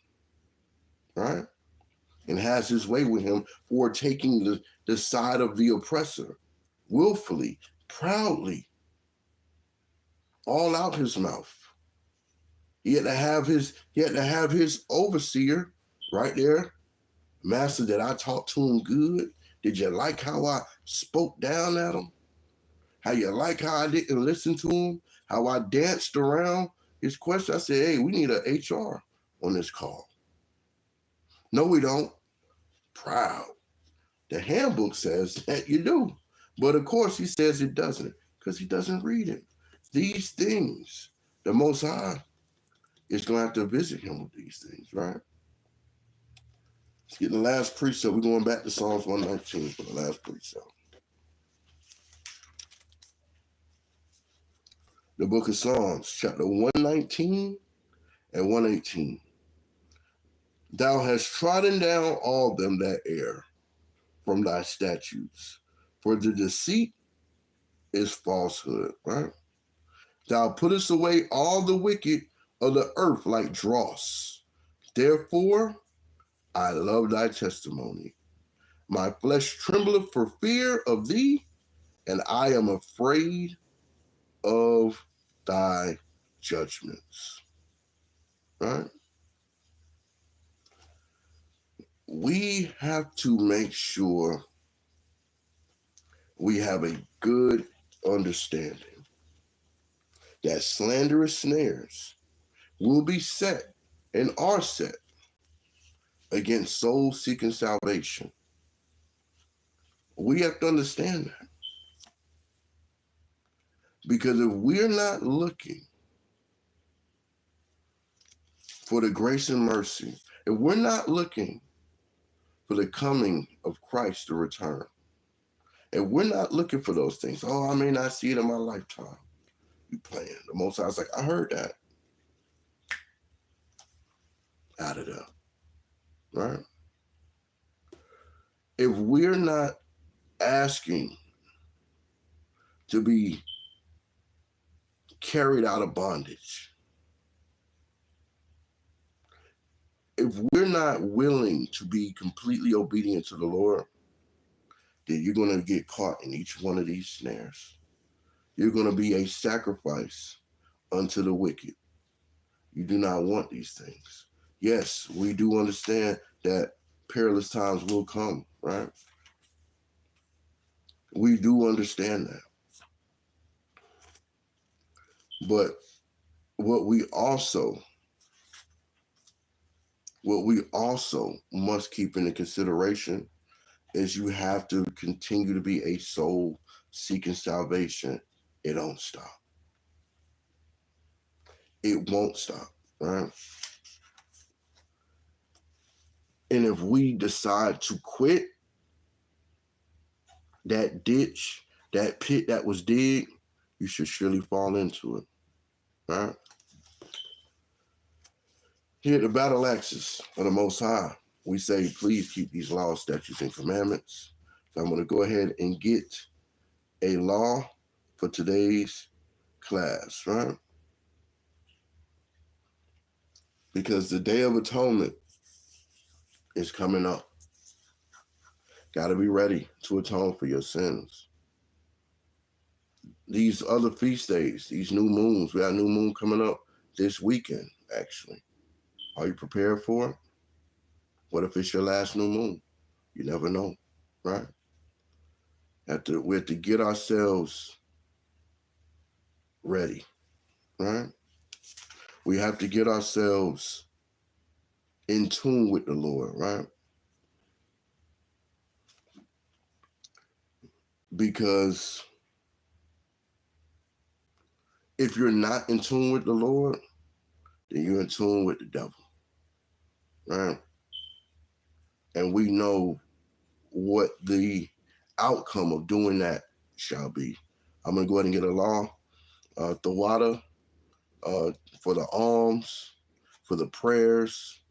right? And has his way with him for taking the side of the oppressor, willfully, proudly, all out his mouth. He had to have his overseer right there. Master, did I talk to him good? Did you like how I spoke down at him? How you like how I didn't listen to him? How I danced around his question? I said, hey, we need an HR on this call. No, we don't. Proud. The handbook says that you do. But of course, he says it doesn't because he doesn't read it. These things, the Most High is going to have to visit him with these things, right? Let's get the last precept. We're going back to Psalms 119 for the last precept. The book of Psalms, chapter 119 and 118. Thou hast trodden down all them that err from thy statutes, for the deceit is falsehood, right? Thou puttest away all the wicked of the earth like dross. Therefore, I love thy testimony. My flesh trembleth for fear of thee, and I am afraid of thy judgments. Right? We have to make sure we have a good understanding that slanderous snares will be set and are set against souls seeking salvation. We have to understand that. Because if we're not looking for the grace and mercy, if we're not looking for the coming of Christ to return, if we're not looking for those things, oh, I may not see it in my lifetime. You playing. The Most High was like, I heard that. Out of there. Right? If we're not asking to be carried out of bondage, if we're not willing to be completely obedient to the Lord, then you're going to get caught in each one of these snares. You're going to be a sacrifice unto the wicked. You do not want these things. Yes, we do understand that perilous times will come, right? We do understand that. But what we also must keep into consideration is you have to continue to be a soul seeking salvation. It don't stop. It won't stop, right? And if we decide to quit that ditch, that pit that was dig, you should surely fall into it, right? Here at the Battle Axes of the Most High, we say, please keep these laws, statutes, and commandments. So I'm going to go ahead and get a law for today's class, right? Because the Day of Atonement is coming up. Got to be ready to atone for your sins. These other feast days, these new moons, we got a new moon coming up this weekend, actually. Are you prepared for it? What if it's your last new moon? You never know, right? We have to get ourselves ready, right? We have to get ourselves in tune with the Lord, right? Because if you're not in tune with the Lord, then you're in tune with the devil, right? And we know what the outcome of doing that shall be. I'm going to go ahead and get a law, the water, for the alms, for the prayers,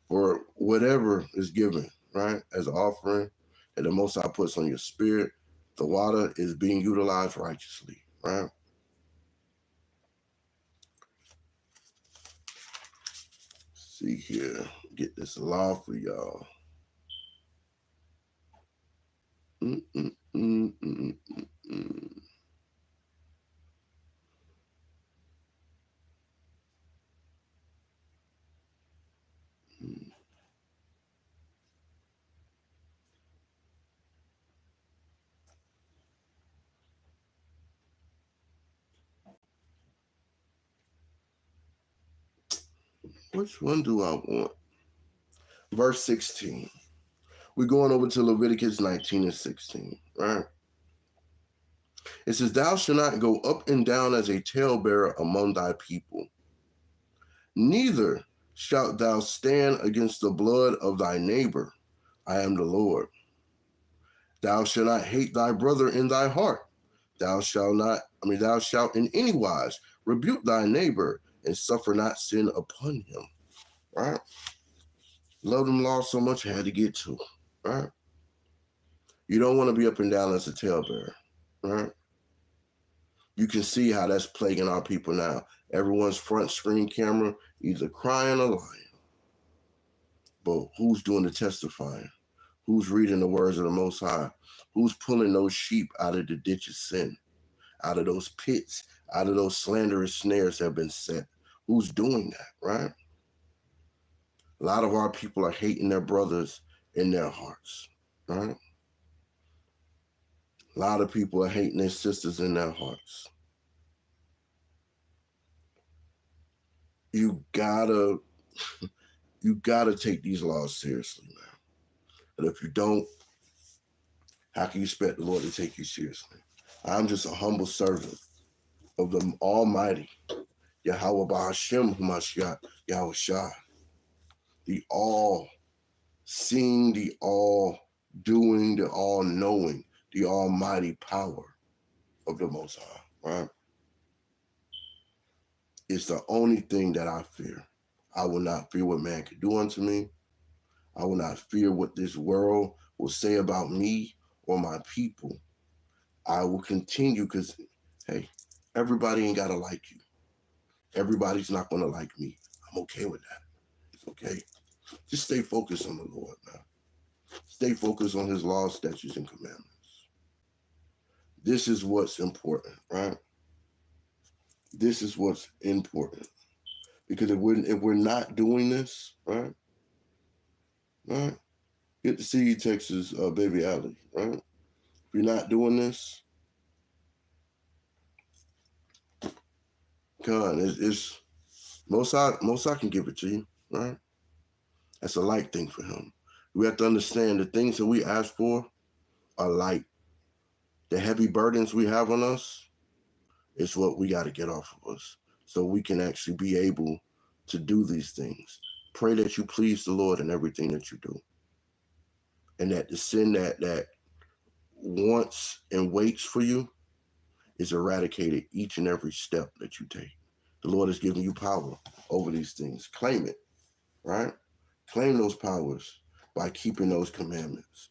for whatever is given, right? As an offering that the Most High puts on your spirit, the water is being utilized righteously, right? See here, get this law for y'all. Which one do I want? Verse 16. We're going over to Leviticus 19 and 16, right? It says, thou shalt not go up and down as a talebearer among thy people. Neither shalt thou stand against the blood of thy neighbor. I am the Lord. Thou shalt not hate thy brother in thy heart. Thou shalt in any wise rebuke thy neighbor and suffer not sin upon him. Right? Love them laws so much I had to get to. Right? You don't want to be up and down as a talebearer. Right? You can see how that's plaguing our people now. Everyone's front screen camera either crying or lying. But who's doing the testifying? Who's reading the words of the Most High? Who's pulling those sheep out of the ditch of sin, out of those pits, out of those slanderous snares that have been set? Who's doing that, right? A lot of our people are hating their brothers in their hearts, right? A lot of people are hating their sisters in their hearts. You gotta take these laws seriously, man. And if you don't, how can you expect the Lord to take you seriously? I'm just a humble servant of the Almighty, Yahweh Ba'ashem Hamashiach Yahushua, the all-seeing, the all-doing, the all-knowing, the almighty power of the Most High, right? It's the only thing that I fear. I will not fear what man can do unto me. I will not fear what this world will say about me or my people. I will continue because, hey, everybody ain't got to like you. Everybody's not going to like me. I'm okay with that. It's okay. Just stay focused on the Lord, man. Stay focused on his laws, statutes, and commandments. This is what's important, right? This is what's important. Because if we're not doing this, right? Get to see you, Texas, baby Allie, right? If you're not doing this, God, it's most I can give it to you, right? That's a light thing for him. We have to understand the things that we ask for are light. The heavy burdens we have on us is what we got to get off of us so we can actually be able to do these things. Pray that you please the Lord in everything that you do. And that the sin that wants and waits for you is eradicated each and every step that you take. The Lord has given you power over these things. Claim it, right? Claim those powers by keeping those commandments.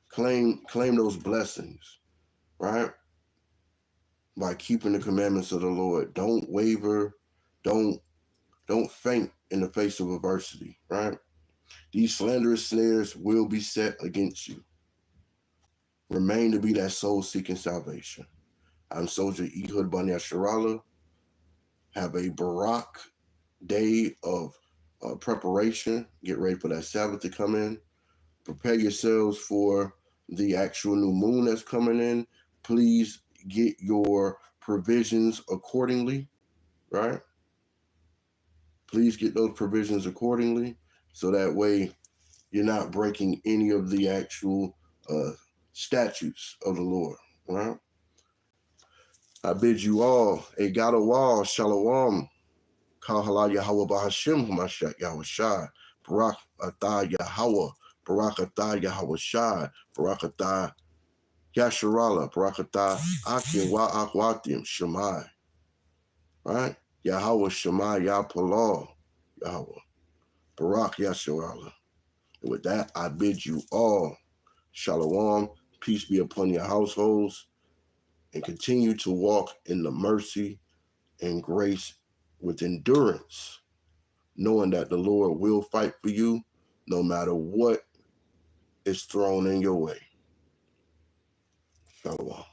Claim those blessings, right? By keeping the commandments of the Lord. Don't waver. Don't faint in the face of adversity, right? These slanderous snares will be set against you. Remain to be that soul-seeking salvation. I'm Soldier Ehud Bani Asherala. Have a Barak day of preparation. Get ready for that Sabbath to come in. Prepare yourselves for the actual new moon that's coming in. Please get your provisions accordingly, right? Please get those provisions accordingly, so that way you're not breaking any of the actual statutes of the Lord, right? I bid you all a Gadawal Shalom, Kahala Yahweh Bahashim Hamashat Yahweh Shai, Barak Atah Yahweh, Barak Atah Yahweh Shai, Barak Atah Yasharala, Barak Atah Akim Wa Akwatim, Shemai, right? Yahweh Shemai Yahpalal, Yahweh, Barak Yasharala. And with that, I bid you all Shalom, peace be upon your households, and continue to walk in the mercy and grace with endurance, knowing that the Lord will fight for you no matter what is thrown in your way. Shalom.